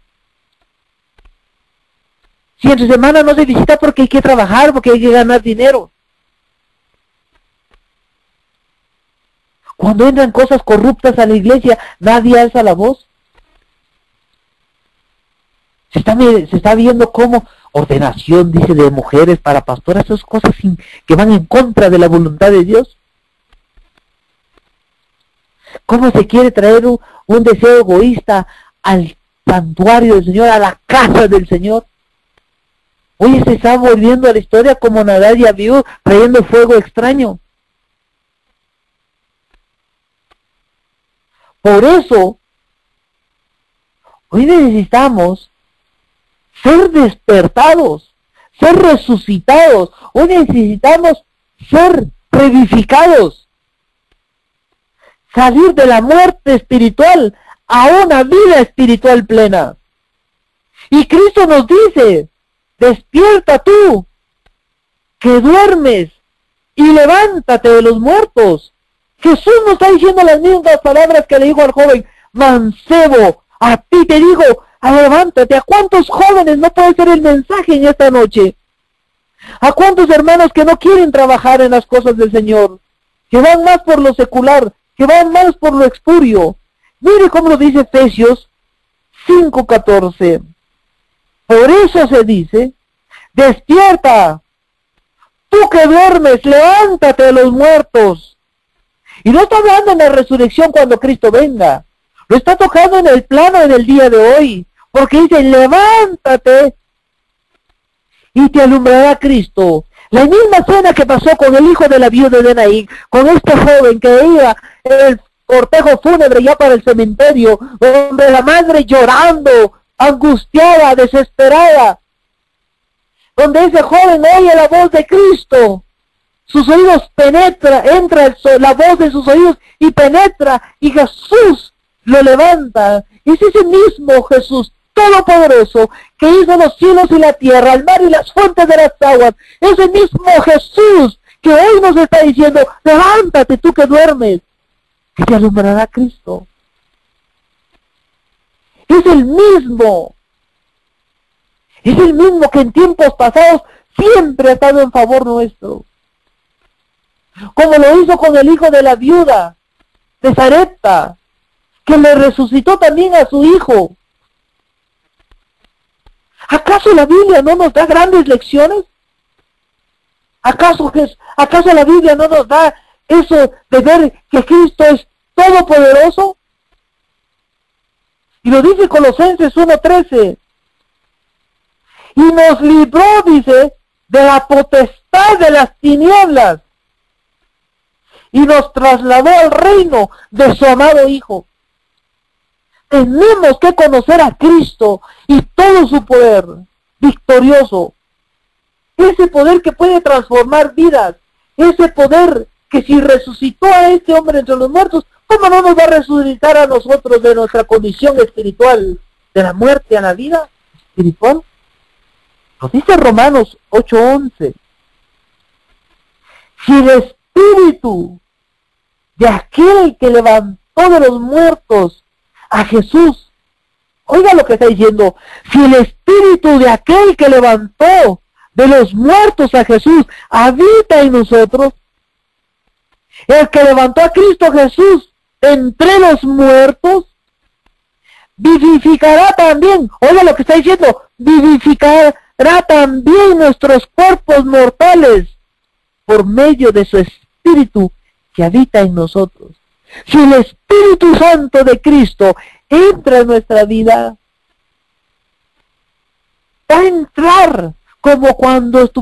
Si entre semana no se visita porque hay que trabajar, porque hay que ganar dinero. Cuando entran cosas corruptas a la iglesia, nadie alza la voz. Se está viendo cómo ordenación, dice, de mujeres para pastoras, esas cosas que van en contra de la voluntad de Dios. ¿Cómo se quiere traer un deseo egoísta al santuario del Señor, a la casa del Señor? Hoy se está volviendo a la historia como Nadab y Abiú trayendo fuego extraño. Por eso, hoy necesitamos ser despertados, ser resucitados. Hoy necesitamos ser revivificados. Salir de la muerte espiritual a una vida espiritual plena. Y Cristo nos dice, despierta tú, que duermes, y levántate de los muertos. Jesús nos está diciendo las mismas palabras que le dijo al joven: mancebo, a ti te digo, levántate. ¿A cuántos jóvenes no puede ser el mensaje en esta noche? ¿A cuántos hermanos que no quieren trabajar en las cosas del Señor? Que van más por lo secular, que van más por lo espurio, Mire cómo lo dice Efesios 5:14. Por eso se dice, despierta, tú que duermes, levántate de los muertos. Y no está hablando en la resurrección cuando Cristo venga. Lo está tocando en el plano en el día de hoy. Porque dice, levántate y te alumbrará Cristo. La misma escena que pasó con el hijo de la viuda de Naín, con este joven que iba en el cortejo fúnebre ya para el cementerio, donde la madre llorando, angustiada, desesperada, donde ese joven oye la voz de Cristo, sus oídos entra la voz de sus oídos y penetra, y Jesús lo levanta. Es ese mismo Jesús todopoderoso que hizo los cielos y la tierra, el mar y las fuentes de las aguas. Ese mismo Jesús que hoy nos está diciendo, levántate tú que duermes, que te alumbrará Cristo. Es el mismo que en tiempos pasados siempre ha estado en favor nuestro. Como lo hizo con el hijo de la viuda de Sarepta, que le resucitó también a su hijo. ¿Acaso la Biblia no nos da grandes lecciones? ¿Acaso la Biblia no nos da eso de ver que Cristo es todopoderoso? Y lo dice Colosenses 1:13. Y nos libró, dice, de la potestad de las tinieblas. Y nos trasladó al reino de su amado Hijo. Tenemos que conocer a Cristo y todo su poder victorioso. Ese poder que puede transformar vidas. Ese poder que si resucitó a este hombre entre los muertos, ¿cómo no nos va a resucitar a nosotros de nuestra condición espiritual? De la muerte a la vida espiritual. Nos dice Romanos 8:11. Si el Espíritu de aquel que levantó de los muertos a Jesús, oiga lo que está diciendo, si el Espíritu de aquel que levantó de los muertos a Jesús habita en nosotros, el que levantó a Cristo Jesús entre los muertos, vivificará también, oiga lo que está diciendo, vivificará también nuestros cuerpos mortales por medio de su Espíritu que habita en nosotros. Si el Espíritu Santo de Cristo entra en nuestra vida, va a entrar como cuando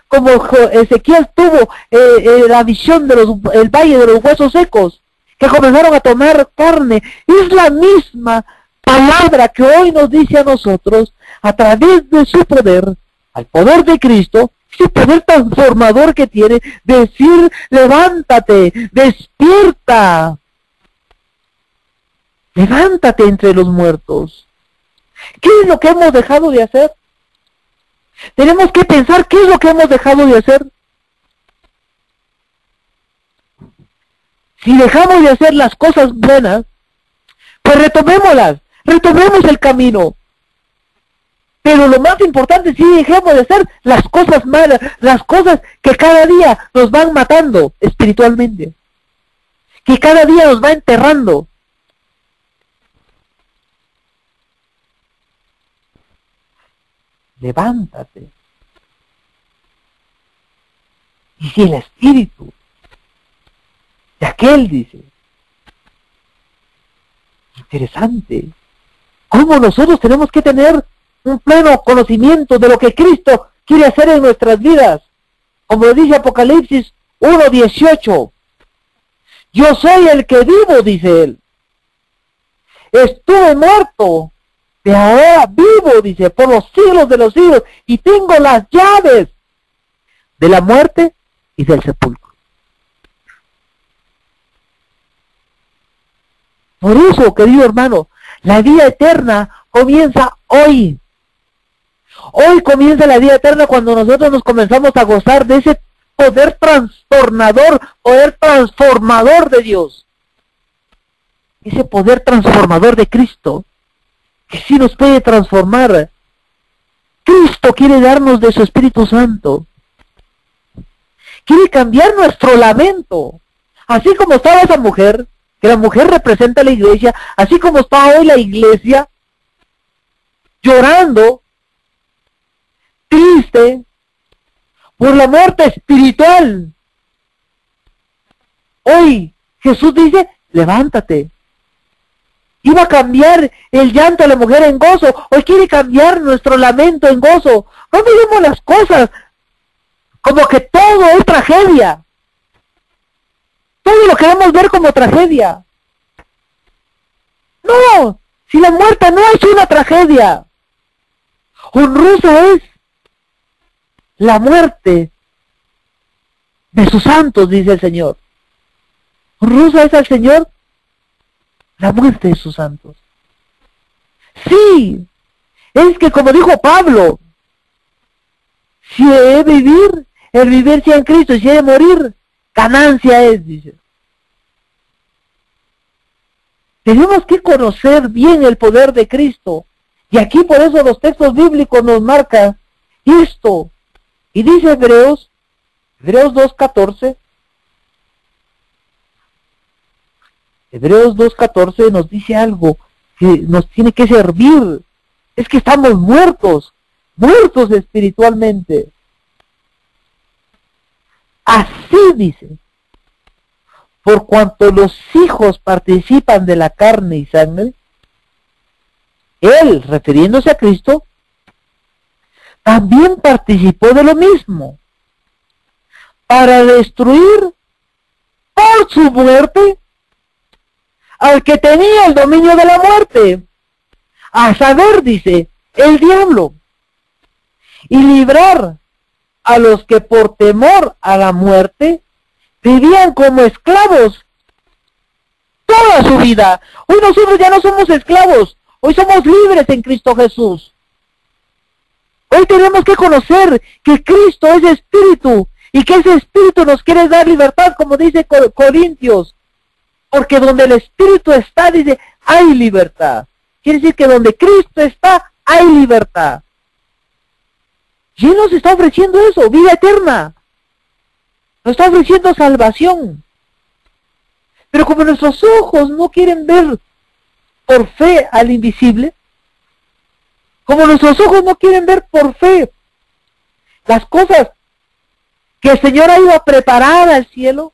como Ezequiel tuvo la visión el valle de los huesos secos, que comenzaron a tomar carne. Es la misma palabra que hoy nos dice a nosotros, a través de su poder, al poder de Cristo, ese poder transformador que tiene, decir, levántate, despierta, levántate entre los muertos. ¿Qué es lo que hemos dejado de hacer? Tenemos que pensar qué es lo que hemos dejado de hacer. Si dejamos de hacer las cosas buenas, pues retomémoslas, retomemos el camino. Pero lo más importante es si dejemos de hacer las cosas malas, las cosas que cada día nos van matando espiritualmente, que cada día nos va enterrando. Levántate. Y si el Espíritu de aquel, dice, interesante, cómo nosotros tenemos que tener un pleno conocimiento de lo que Cristo quiere hacer en nuestras vidas. Como dice Apocalipsis 1:18, yo soy el que vivo, dice él. Estuve muerto, de ahora vivo, dice, por los siglos de los siglos, y tengo las llaves de la muerte y del sepulcro. Por eso, querido hermano, la vida eterna comienza hoy. Hoy comienza la vida eterna cuando nosotros nos comenzamos a gozar de ese poder transformador de Dios. Ese poder transformador de Cristo, que sí nos puede transformar. Cristo quiere darnos de su Espíritu Santo. Quiere cambiar nuestro lamento. Así como estaba esa mujer, que la mujer representa a la iglesia, así como está hoy la iglesia llorando, triste, por la muerte espiritual. Hoy Jesús dice, levántate. Iba a cambiar el llanto de la mujer en gozo. Hoy quiere cambiar nuestro lamento en gozo. No miremos las cosas como que todo es tragedia. Todo lo queremos ver como tragedia. No, si la muerte no es una tragedia. Honrosa es la muerte de sus santos, dice el Señor. Honrosa es al Señor la muerte de sus santos. Sí, es que como dijo Pablo, si he de vivir, el vivir sea en Cristo, y si he de morir, ganancia es, dice. Tenemos que conocer bien el poder de Cristo. Y aquí por eso los textos bíblicos nos marcan esto. Y dice Hebreos 2:14. Hebreos 2:14 nos dice algo que nos tiene que servir. Es que estamos muertos espiritualmente. Así dice, por cuanto los hijos participan de la carne y sangre, él, refiriéndose a Cristo, también participó de lo mismo, para destruir por su muerte al que tenía el dominio de la muerte, a saber, dice, el diablo, y librar a los que por temor a la muerte vivían como esclavos toda su vida. Hoy nosotros ya no somos esclavos, hoy somos libres en Cristo Jesús. Hoy tenemos que conocer que Cristo es espíritu y que ese espíritu nos quiere dar libertad, como dice Corintios. Porque donde el espíritu está, dice, hay libertad. Quiere decir que donde Cristo está, hay libertad. Y Él nos está ofreciendo eso, vida eterna. Nos está ofreciendo salvación. Pero como nuestros ojos no quieren ver por fe al invisible, como nuestros ojos no quieren ver por fe las cosas que el Señor ha ido a preparar al cielo,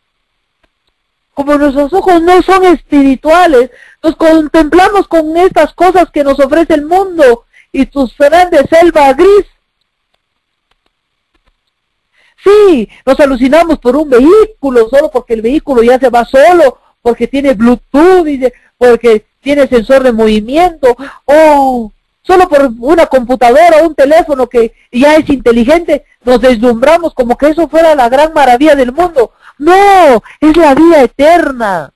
como nuestros ojos no son espirituales, nos contemplamos con estas cosas que nos ofrece el mundo y tus grandes selva gris. Sí, nos alucinamos por un vehículo, solo porque el vehículo ya se va solo, porque tiene Bluetooth, porque tiene sensor de movimiento, o solo por una computadora o un teléfono que ya es inteligente, nos deslumbramos como que eso fuera la gran maravilla del mundo. No, es la vida eterna.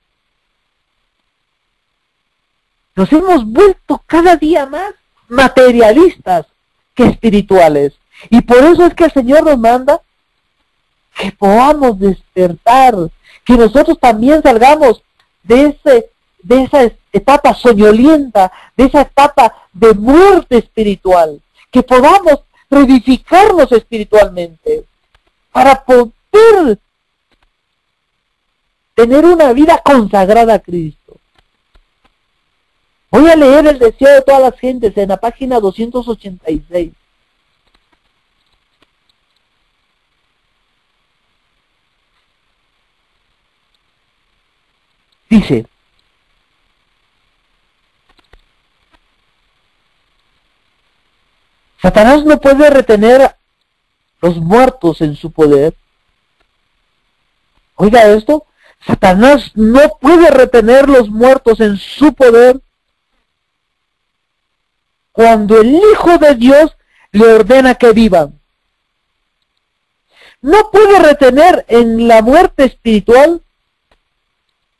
Nos hemos vuelto cada día más materialistas que espirituales. Y por eso es que el Señor nos manda que podamos despertar, que nosotros también salgamos de esa etapa soñolienta, de esa etapa de muerte espiritual, que podamos reedificarnos espiritualmente para poder tener una vida consagrada a Cristo. Voy a leer el deseo de todas las gentes en la página 286. Dice: Satanás no puede retener los muertos en su poder. Oiga esto, Satanás no puede retener los muertos en su poder cuando el Hijo de Dios le ordena que vivan. No puede retener en la muerte espiritual.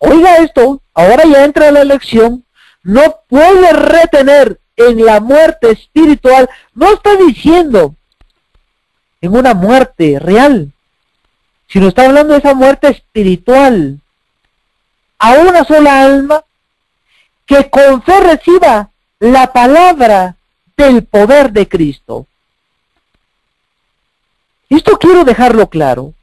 Oiga esto, ahora ya entra la lección. No puede retener en la muerte espiritual. No está diciendo en una muerte real, sino está hablando de esa muerte espiritual. A una sola alma que con fe reciba la palabra del poder de Cristo. Esto quiero dejarlo claro.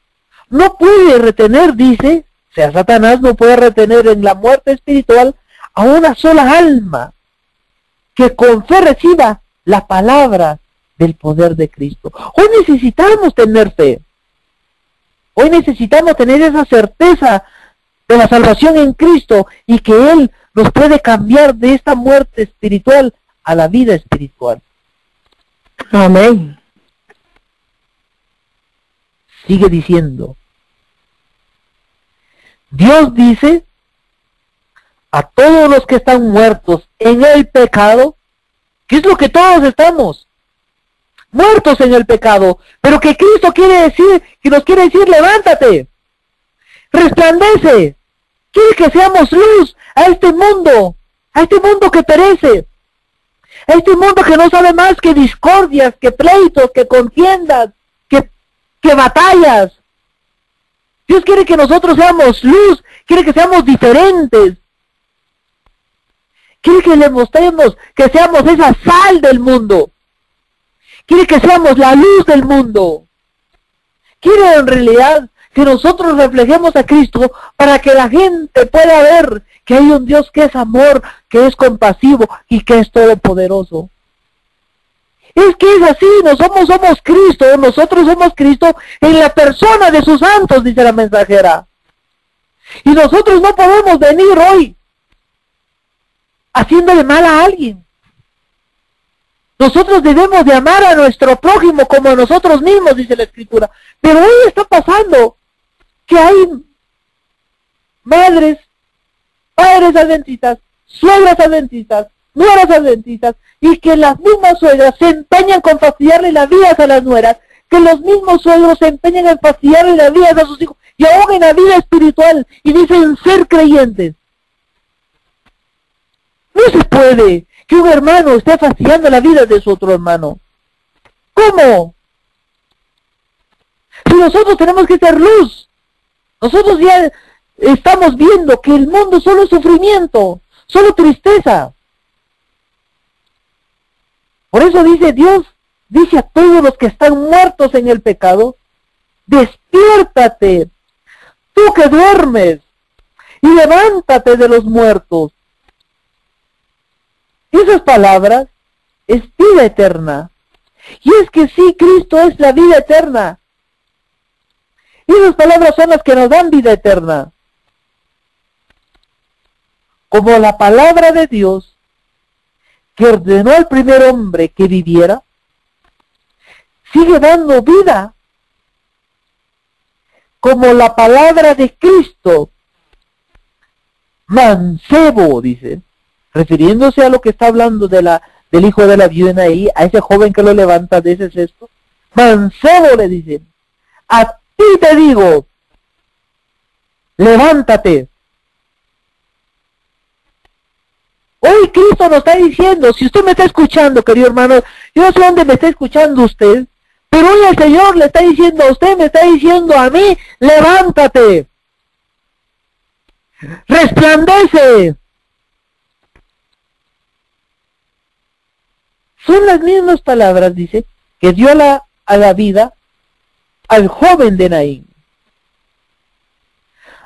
No puede retener, dice, sea, Satanás no puede retener en la muerte espiritual a una sola alma que con fe reciba la palabra del poder de Cristo. Hoy necesitamos tener fe. Hoy necesitamos tener esa certeza de la salvación en Cristo y que Él nos puede cambiar de esta muerte espiritual a la vida espiritual. Amén. Sigue diciendo, Dios dice a todos los que están muertos en el pecado, que es lo que todos estamos, muertos en el pecado, pero que Cristo quiere decir, que nos quiere decir, levántate, resplandece, quiere que seamos luz a este mundo que perece, a este mundo que no sabe más que discordias, que pleitos, que contiendas, que batallas. Dios quiere que nosotros seamos luz, quiere que seamos diferentes, quiere que le mostremos que seamos esa sal del mundo, quiere que seamos la luz del mundo, quiere en realidad que nosotros reflejemos a Cristo para que la gente pueda ver que hay un Dios que es amor, que es compasivo y que es todopoderoso. Es que es así, nosotros somos Cristo en la persona de sus santos, dice la mensajera. Y nosotros no podemos venir hoy haciéndole mal a alguien. Nosotros debemos de amar a nuestro prójimo como a nosotros mismos, dice la Escritura. Pero hoy está pasando que hay madres, padres adventistas, suegras adventistas, nueras adventistas, y que las mismas suegras se empeñan con fastidiarle la vida a las nueras, que los mismos suegros se empeñan en fastidiarle la vida a sus hijos, y aún en la vida espiritual, y dicen ser creyentes. No se puede que un hermano esté fastidiando la vida de su otro hermano. ¿Cómo? Si nosotros tenemos que ser luz, nosotros ya estamos viendo que el mundo solo es sufrimiento, solo tristeza. Por eso dice Dios, dice a todos los que están muertos en el pecado, despiértate, tú que duermes, y levántate de los muertos. Esas palabras es vida eterna. Y es que sí, Cristo es la vida eterna. Y esas palabras son las que nos dan vida eterna. Como la palabra de Dios que ordenó al primer hombre que viviera, sigue dando vida. Como la palabra de Cristo, mancebo, dice, refiriéndose a lo que está hablando del hijo de la viuda ahí, a ese joven que lo levanta de ese cesto, mancebo le dicen, a ti te digo, levántate. Hoy Cristo nos está diciendo, si usted me está escuchando, querido hermano, yo no sé dónde me está escuchando usted, pero hoy el Señor le está diciendo a usted, me está diciendo a mí, levántate, resplandece. Son las mismas palabras, dice, que dio a la vida al joven de Naín.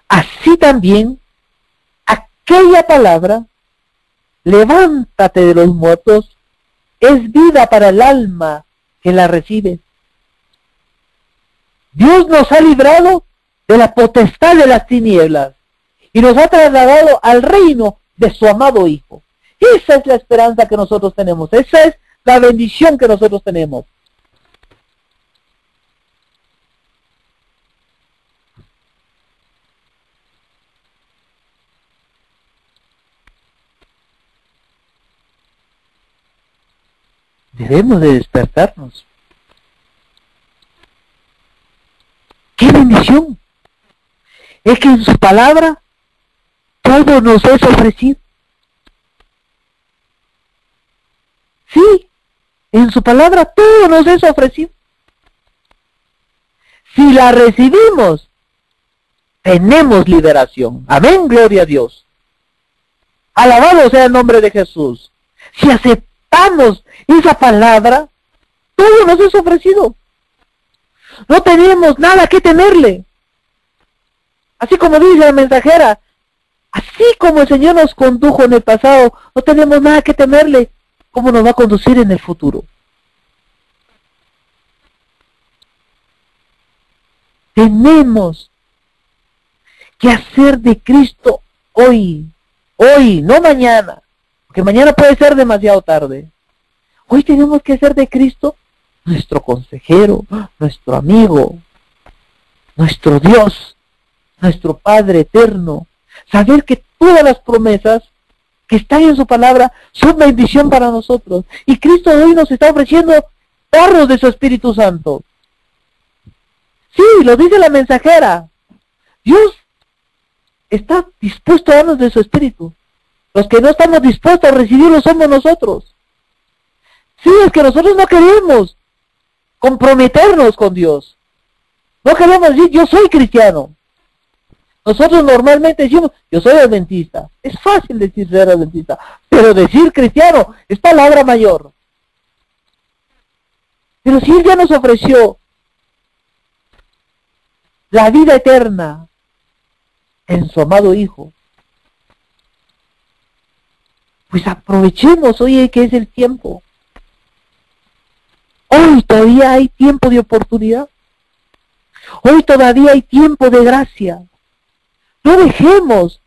Así también, aquella palabra, levántate de los muertos, es vida para el alma que la recibe. Dios nos ha librado de la potestad de las tinieblas y nos ha trasladado al reino de su amado Hijo. Esa es la esperanza que nosotros tenemos, esa es la bendición que nosotros tenemos. Debemos de despertarnos. ¡Qué bendición! Es que en su palabra todo nos es ofrecido. Sí, en su palabra todo nos es ofrecido. Si la recibimos, tenemos liberación. Amén, gloria a Dios. Alabado sea el nombre de Jesús. Si aceptamos esa palabra, todo nos es ofrecido. No tenemos nada que temerle. Así como dice la mensajera, así como el Señor nos condujo en el pasado, no tenemos nada que temerle. ¿Cómo nos va a conducir en el futuro? Tenemos que hacer de Cristo hoy, no mañana, porque mañana puede ser demasiado tarde. Hoy tenemos que hacer de Cristo nuestro consejero, nuestro amigo, nuestro Dios, nuestro Padre eterno. Saber que todas las promesas que están en su palabra son bendición para nosotros. Y Cristo hoy nos está ofreciendo darnos de su Espíritu Santo. Sí, lo dice la mensajera. Dios está dispuesto a darnos de su Espíritu. Los que no estamos dispuestos a recibirlo somos nosotros. Sí, es que nosotros no queremos comprometernos con Dios. No queremos decir, yo soy cristiano. Nosotros normalmente decimos, yo soy adventista. Es fácil decir ser adventista, pero decir cristiano es palabra mayor. Pero si Él ya nos ofreció la vida eterna en su amado Hijo, pues aprovechemos hoy que es el tiempo. Hoy todavía hay tiempo de oportunidad. Hoy todavía hay tiempo de gracia. No dejemos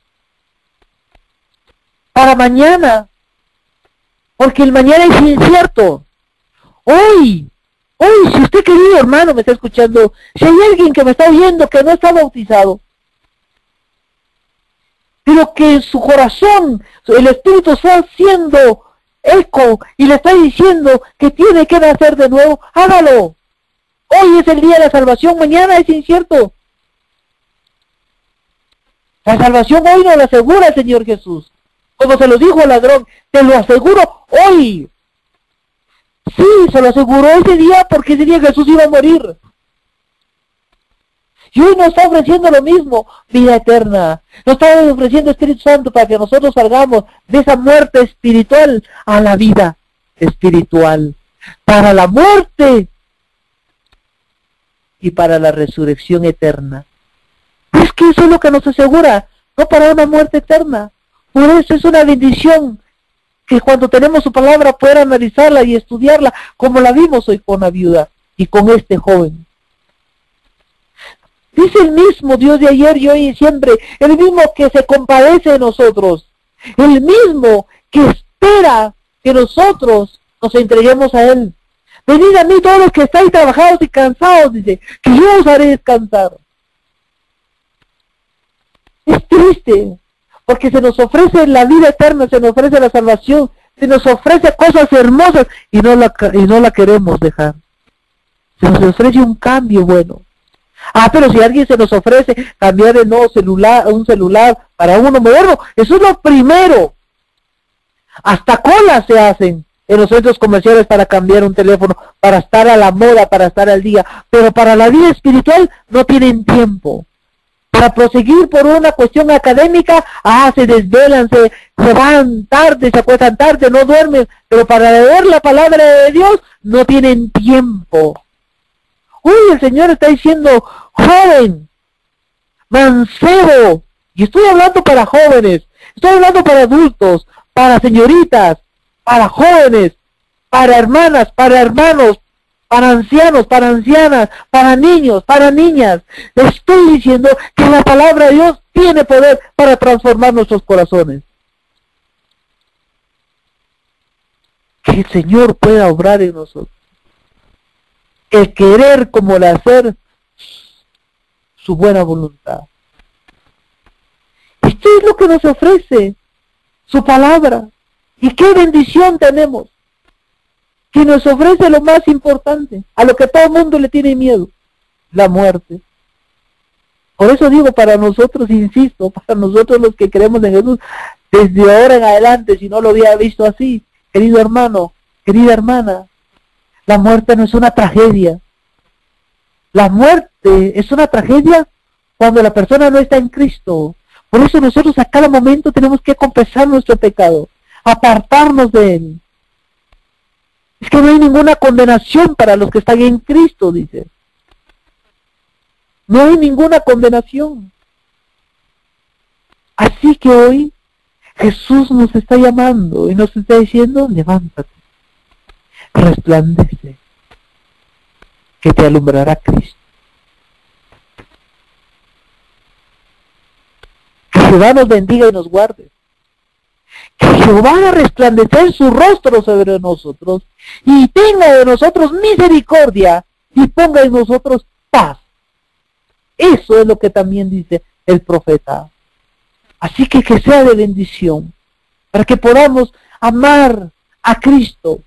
para mañana, porque el mañana es incierto. Hoy, si usted, querido hermano, me está escuchando, si hay alguien que me está oyendo que no está bautizado, pero que en su corazón el Espíritu está haciendo eco y le está diciendo que tiene que nacer de nuevo, hágalo. Hoy es el día de la salvación, mañana es incierto. La salvación hoy nos la asegura el Señor Jesús. Como se lo dijo el ladrón, te lo aseguro hoy. Sí, se lo aseguró ese día porque ese día Jesús iba a morir. Y hoy nos está ofreciendo lo mismo, vida eterna. Nos está ofreciendo Espíritu Santo para que nosotros salgamos de esa muerte espiritual a la vida espiritual. Para la muerte y para la resurrección eterna. Es que eso es lo que nos asegura, no para una muerte eterna. Por eso es una bendición que cuando tenemos su palabra poder analizarla y estudiarla, como la vimos hoy con la viuda y con este joven. Dice el mismo Dios de ayer y hoy y siempre, el mismo que se compadece de nosotros, el mismo que espera que nosotros nos entreguemos a Él. Venid a mí todos los que estáis trabajados y cansados, dice, que yo os haré descansar. Es triste, porque se nos ofrece la vida eterna, se nos ofrece la salvación, se nos ofrece cosas hermosas y no la queremos dejar. Se nos ofrece un cambio bueno. Pero si alguien se nos ofrece cambiar de nuevo un celular para uno moderno, eso es lo primero. Hasta colas se hacen en los centros comerciales para cambiar un teléfono, para estar a la moda, para estar al día. Pero para la vida espiritual no tienen tiempo. Para proseguir por una cuestión académica, se desvelan, se van tarde, se acuestan tarde, no duermen. Pero para leer la palabra de Dios no tienen tiempo. Uy, el Señor está diciendo, joven, mancebo, y estoy hablando para jóvenes, estoy hablando para adultos, para señoritas, para jóvenes, para hermanas, para hermanos, para ancianos, para ancianas, para niños, para niñas. Le estoy diciendo que la palabra de Dios tiene poder para transformar nuestros corazones. Que el Señor pueda obrar en nosotros. El querer como el hacer, su buena voluntad. Esto es lo que nos ofrece su palabra. Y qué bendición tenemos, que nos ofrece lo más importante, a lo que todo el mundo le tiene miedo, la muerte. Por eso digo, para nosotros, insisto, para nosotros los que creemos en Jesús, desde ahora en adelante, si no lo había visto así, querido hermano, querida hermana, la muerte no es una tragedia. La muerte es una tragedia cuando la persona no está en Cristo. Por eso nosotros a cada momento tenemos que confesar nuestro pecado, apartarnos de él. Es que no hay ninguna condenación para los que están en Cristo, dice. No hay ninguna condenación. Así que hoy Jesús nos está llamando y nos está diciendo, levántate, resplandece, que te alumbrará Cristo. Que Jehová nos bendiga y nos guarde. Que Jehová haga resplandecer su rostro sobre nosotros y tenga de nosotros misericordia y ponga en nosotros paz. Eso es lo que también dice el profeta. Así que sea de bendición, para que podamos amar a Cristo,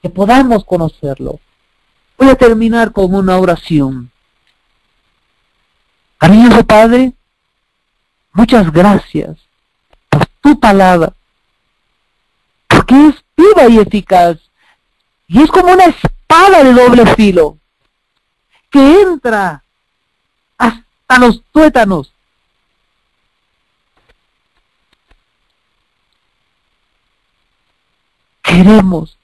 que podamos conocerlo. Voy a terminar con una oración. Cariñoso Padre, muchas gracias por tu palabra, porque es viva y eficaz, y es como una espada de doble filo, que entra hasta los tuétanos, queremos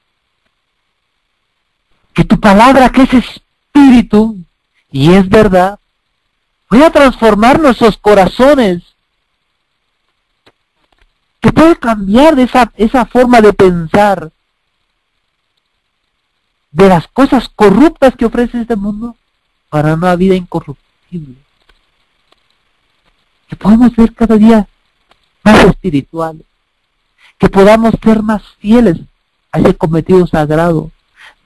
que tu palabra, que es espíritu y es verdad, pueda transformar nuestros corazones, que pueda cambiar de esa forma de pensar, de las cosas corruptas que ofrece este mundo, para una vida incorruptible. Que podamos ser cada día más espirituales, que podamos ser más fieles a ese cometido sagrado,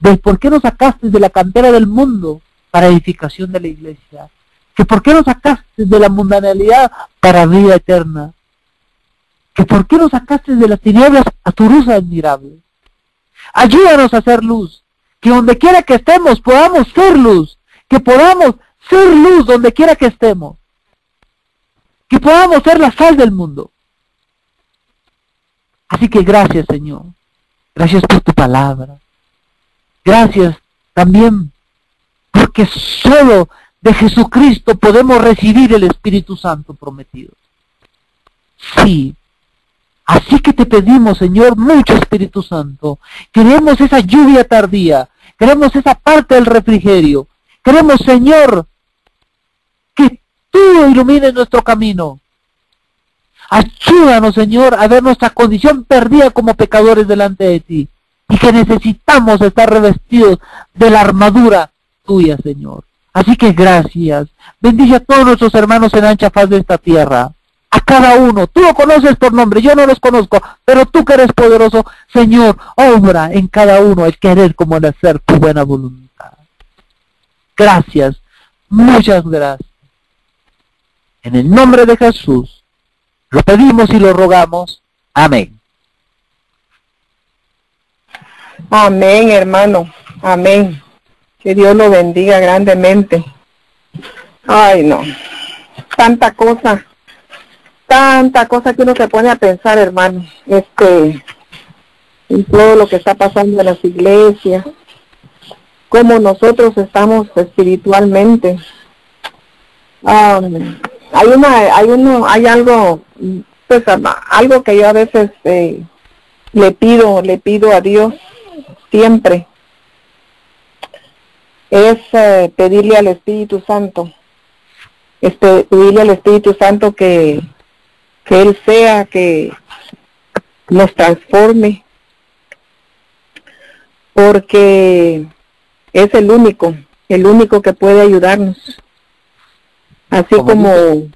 de por qué nos sacaste de la cantera del mundo para edificación de la iglesia, que por qué nos sacaste de la mundanalidad para vida eterna, que por qué nos sacaste de las tinieblas a tu luz admirable. Ayúdanos a hacer luz, que donde quiera que estemos podamos ser luz, que podamos ser luz donde quiera que estemos, que podamos ser la sal del mundo. Así que gracias, Señor. Gracias por tu palabra. Gracias también porque solo de Jesucristo podemos recibir el Espíritu Santo prometido. Sí. Así que te pedimos, Señor, mucho Espíritu Santo. Queremos esa lluvia tardía. Queremos esa parte del refrigerio. Queremos, Señor, que tú ilumines nuestro camino. Ayúdanos, Señor, a ver nuestra condición perdida como pecadores delante de ti. Y que necesitamos estar revestidos de la armadura tuya, Señor. Así que gracias. Bendice a todos nuestros hermanos en ancha faz de esta tierra. A cada uno. Tú lo conoces por nombre, yo no los conozco. Pero tú que eres poderoso, Señor, obra en cada uno el querer como el hacer tu buena voluntad. Gracias. Muchas gracias. En el nombre de Jesús, lo pedimos y lo rogamos. Amén. Amén, hermano. Amén. Que Dios lo bendiga grandemente. Ay, no. Tanta cosa que uno se pone a pensar, hermano. En todo lo que está pasando en las iglesias, cómo nosotros estamos espiritualmente. Hay algo, pues, algo que yo a veces le pido a Dios siempre, es pedirle al Espíritu Santo, pedirle al Espíritu Santo que Él sea, que nos transforme, porque es el único que puede ayudarnos. Así como dice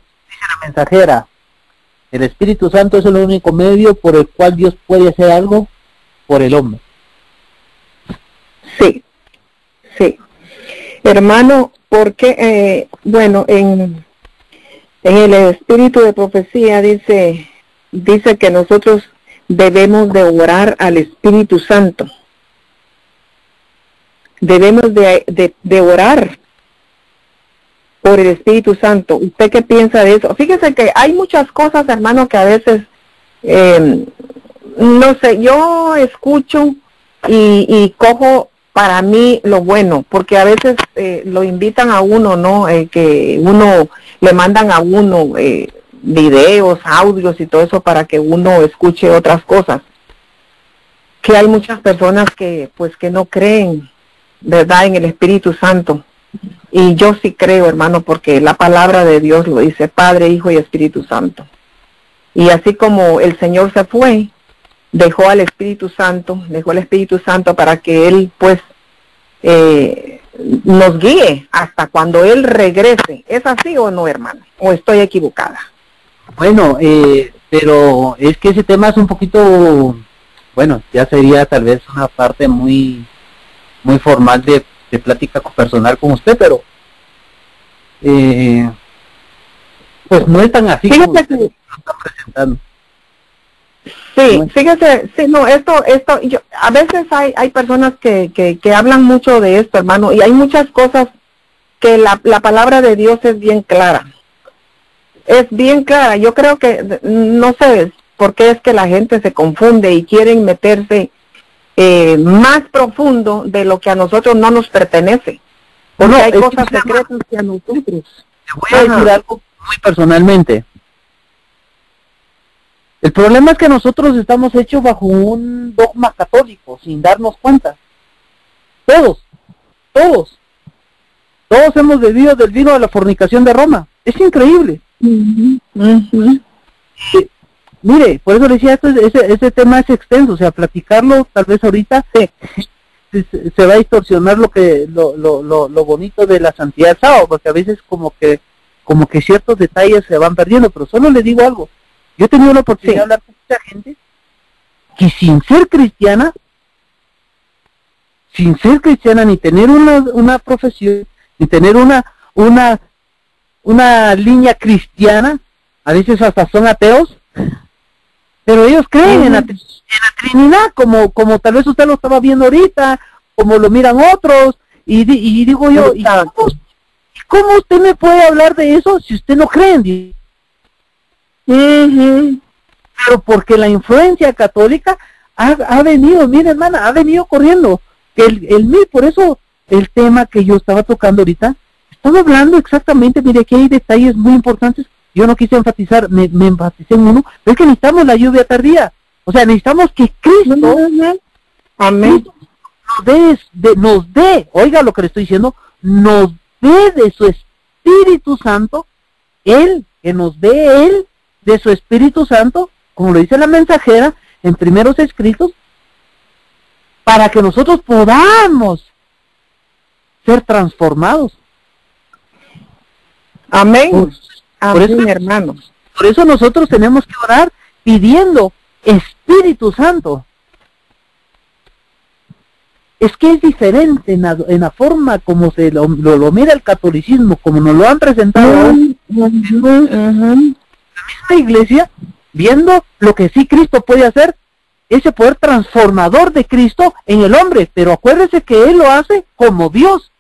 la mensajera, el Espíritu Santo es el único medio por el cual Dios puede hacer algo por el hombre. Sí. Hermano, porque, bueno, en el espíritu de profecía dice que nosotros debemos de orar al Espíritu Santo. Debemos de orar por el Espíritu Santo. ¿Usted qué piensa de eso? Fíjese que hay muchas cosas, hermano, que a veces, no sé, yo escucho y cojo para mí lo bueno, porque a veces lo invitan a uno, ¿no? Que uno, le mandan a uno videos, audios y todo eso para que uno escuche otras cosas. Que hay muchas personas que, pues, que no creen, ¿verdad?, en el Espíritu Santo. Y yo sí creo, hermano, porque la palabra de Dios lo dice, Padre, Hijo y Espíritu Santo. Y así como el Señor se fue, dejó al Espíritu Santo para que Él pues nos guíe hasta cuando Él regrese. ¿Es así o no, hermano? ¿O estoy equivocada? Bueno, pero es que ese tema es un poquito, bueno, ya sería tal vez una parte muy formal de plática personal con usted, pero pues no es tan así como usted lo está presentando. Sí, fíjese, sí, no, esto, a veces hay personas que hablan mucho de esto, hermano, y hay muchas cosas que la palabra de Dios es bien clara. Es bien clara. Yo creo que, no sé por qué es que la gente se confunde y quieren meterse más profundo de lo que a nosotros no nos pertenece. Porque hay cosas secretas que a nosotros. Te voy a decir algo muy personalmente. El problema es que nosotros estamos hechos bajo un dogma católico, sin darnos cuenta. Todos hemos bebido del vino de la fornicación de Roma. Es increíble. Mire, por eso le decía, ese tema es extenso, o sea, platicarlo tal vez ahorita se va a distorsionar lo bonito de la santidad del sábado, porque a veces como que ciertos detalles se van perdiendo, pero solo le digo algo. Yo he tenido la oportunidad de hablar con mucha gente que sin ser cristiana, ni tener una profesión, ni tener una línea cristiana, a veces hasta son ateos, pero ellos creen en la Trinidad, como tal vez usted lo estaba viendo ahorita, como lo miran otros, y digo yo, ¿y cómo usted me puede hablar de eso si usted no cree en Dios? Pero porque la influencia católica ha venido, mire hermana, ha venido corriendo. Por eso el tema que yo estaba tocando ahorita, estaba hablando exactamente, mire, aquí hay detalles muy importantes. Yo no quise enfatizar, me enfaticé en uno, pero es que necesitamos la lluvia tardía. O sea, necesitamos que Cristo, amén, nos dé, oiga lo que le estoy diciendo, nos dé de su Espíritu Santo, que nos dé Él de su Espíritu Santo, como lo dice la mensajera en primeros escritos, para que nosotros podamos ser transformados. Amén. Por eso, hermanos. Por eso nosotros tenemos que orar pidiendo Espíritu Santo. Es que es diferente en la forma como se lo mira el catolicismo, como nos lo han presentado la misma iglesia, viendo lo que sí Cristo puede hacer, ese poder transformador de Cristo en el hombre, pero acuérdese que Él lo hace como Dios.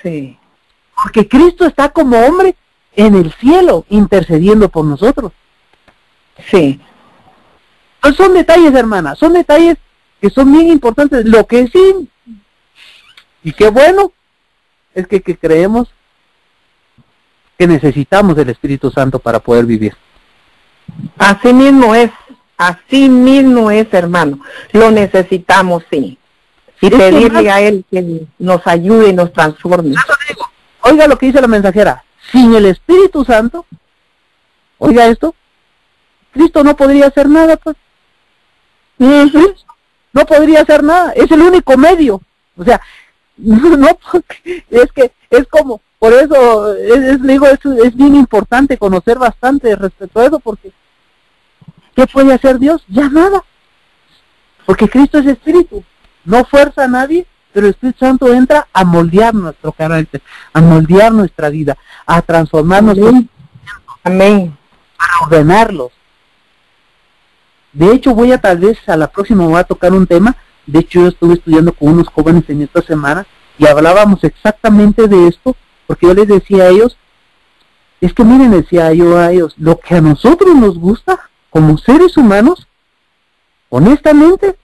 Sí. Porque Cristo está como hombre en el cielo, intercediendo por nosotros. Sí. Entonces son detalles, hermana, son detalles que son bien importantes. Lo que sí, y qué bueno, es que creemos que necesitamos del Espíritu Santo para poder vivir. Así mismo es, hermano. Lo necesitamos, sí. Y pedirle a Él que nos ayude y nos transforme. Eso digo. Oiga lo que dice la mensajera, sin el Espíritu Santo, oiga esto, Cristo no podría hacer nada, pues. No podría hacer nada, es el único medio. O sea, no, es que es como, por eso digo, es bien importante conocer bastante respecto a eso, porque ¿qué puede hacer Dios? Ya nada. Porque Cristo es Espíritu, no fuerza a nadie, pero el Espíritu Santo entra a moldear nuestro carácter, a moldear nuestra vida, a transformarnos, amén, a ordenarlos. De hecho, tal vez a la próxima voy a tocar un tema. De hecho, yo estuve estudiando con unos jóvenes en esta semana y hablábamos exactamente de esto, porque yo les decía a ellos, es que miren, decía yo a ellos, lo que a nosotros nos gusta como seres humanos, honestamente,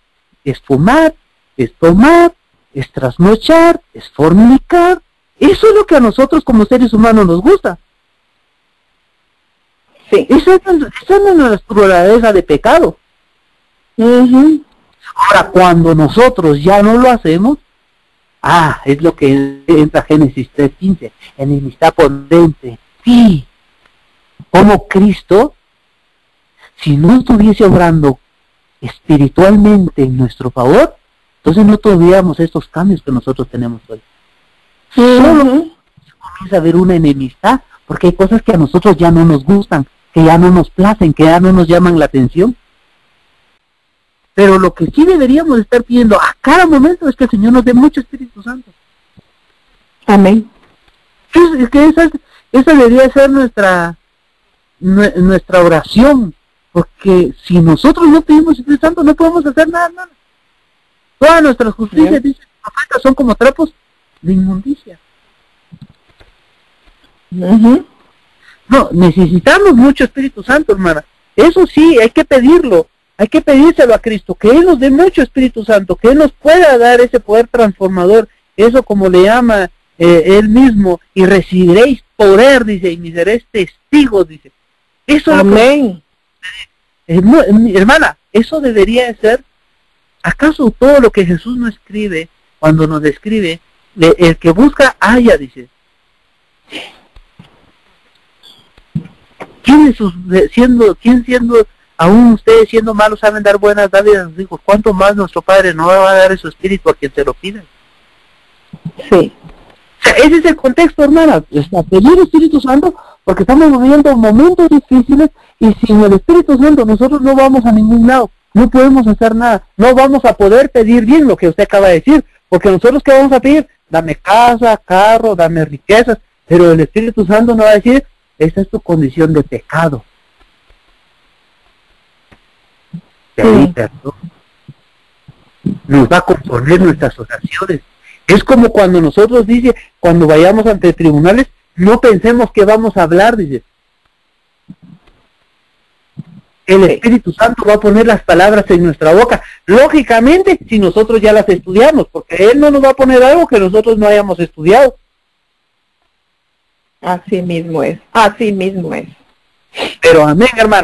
es fumar, es tomar, es trasnochar, es fornicar. Eso es lo que a nosotros como seres humanos nos gusta. Sí. Esa es nuestra naturaleza de pecado. Ahora, cuando nosotros ya no lo hacemos, es lo que entra Génesis 3:15, enemistad potente. Sí, con como Cristo, si no estuviese obrando espiritualmente en nuestro favor, entonces no tendríamos estos cambios que nosotros tenemos hoy. Solo comienza a haber una enemistad, porque hay cosas que a nosotros ya no nos gustan, que ya no nos placen, que ya no nos llaman la atención. Pero lo que sí deberíamos estar pidiendo a cada momento es que el Señor nos dé mucho Espíritu Santo. Amén. Es que esa debería ser nuestra oración, porque si nosotros no pedimos Espíritu Santo no podemos hacer nada. Todas nuestras justicias, dice el profeta, son como trapos de inmundicia. No, necesitamos mucho Espíritu Santo, hermana. Eso sí, hay que pedirlo. Hay que pedírselo a Cristo, que Él nos dé mucho Espíritu Santo, que Él nos pueda dar ese poder transformador, eso como le llama Él mismo, y recibiréis poder, dice, y me seréis testigos, dice. Eso amén. Hermana, eso debería de ser. ¿Acaso todo lo que Jesús nos escribe, cuando nos describe, el que busca, halla, dice? ¿Quién siendo aún ustedes siendo malos saben dar buenas dádivas a sus hijos? ¿Cuánto más nuestro Padre no va a dar su Espíritu a quien se lo pida? Sí. O sea, ese es el contexto, hermana. Pedir Espíritu Santo, porque estamos viviendo momentos difíciles, y sin el Espíritu Santo nosotros no vamos a ningún lado. No podemos hacer nada. No vamos a poder pedir bien lo que usted acaba de decir, porque nosotros ¿qué vamos a pedir? Dame casa, carro, dame riquezas, pero el Espíritu Santo nos va a decir, esa es tu condición de pecado. Perdón. Nos va a componer nuestras oraciones. Es como cuando nosotros dice, cuando vayamos ante tribunales, no pensemos que vamos a hablar, dice. El Espíritu Santo va a poner las palabras en nuestra boca. Lógicamente, si nosotros ya las estudiamos, porque Él no nos va a poner algo que nosotros no hayamos estudiado. Así mismo es, así mismo es. Pero amén, hermano.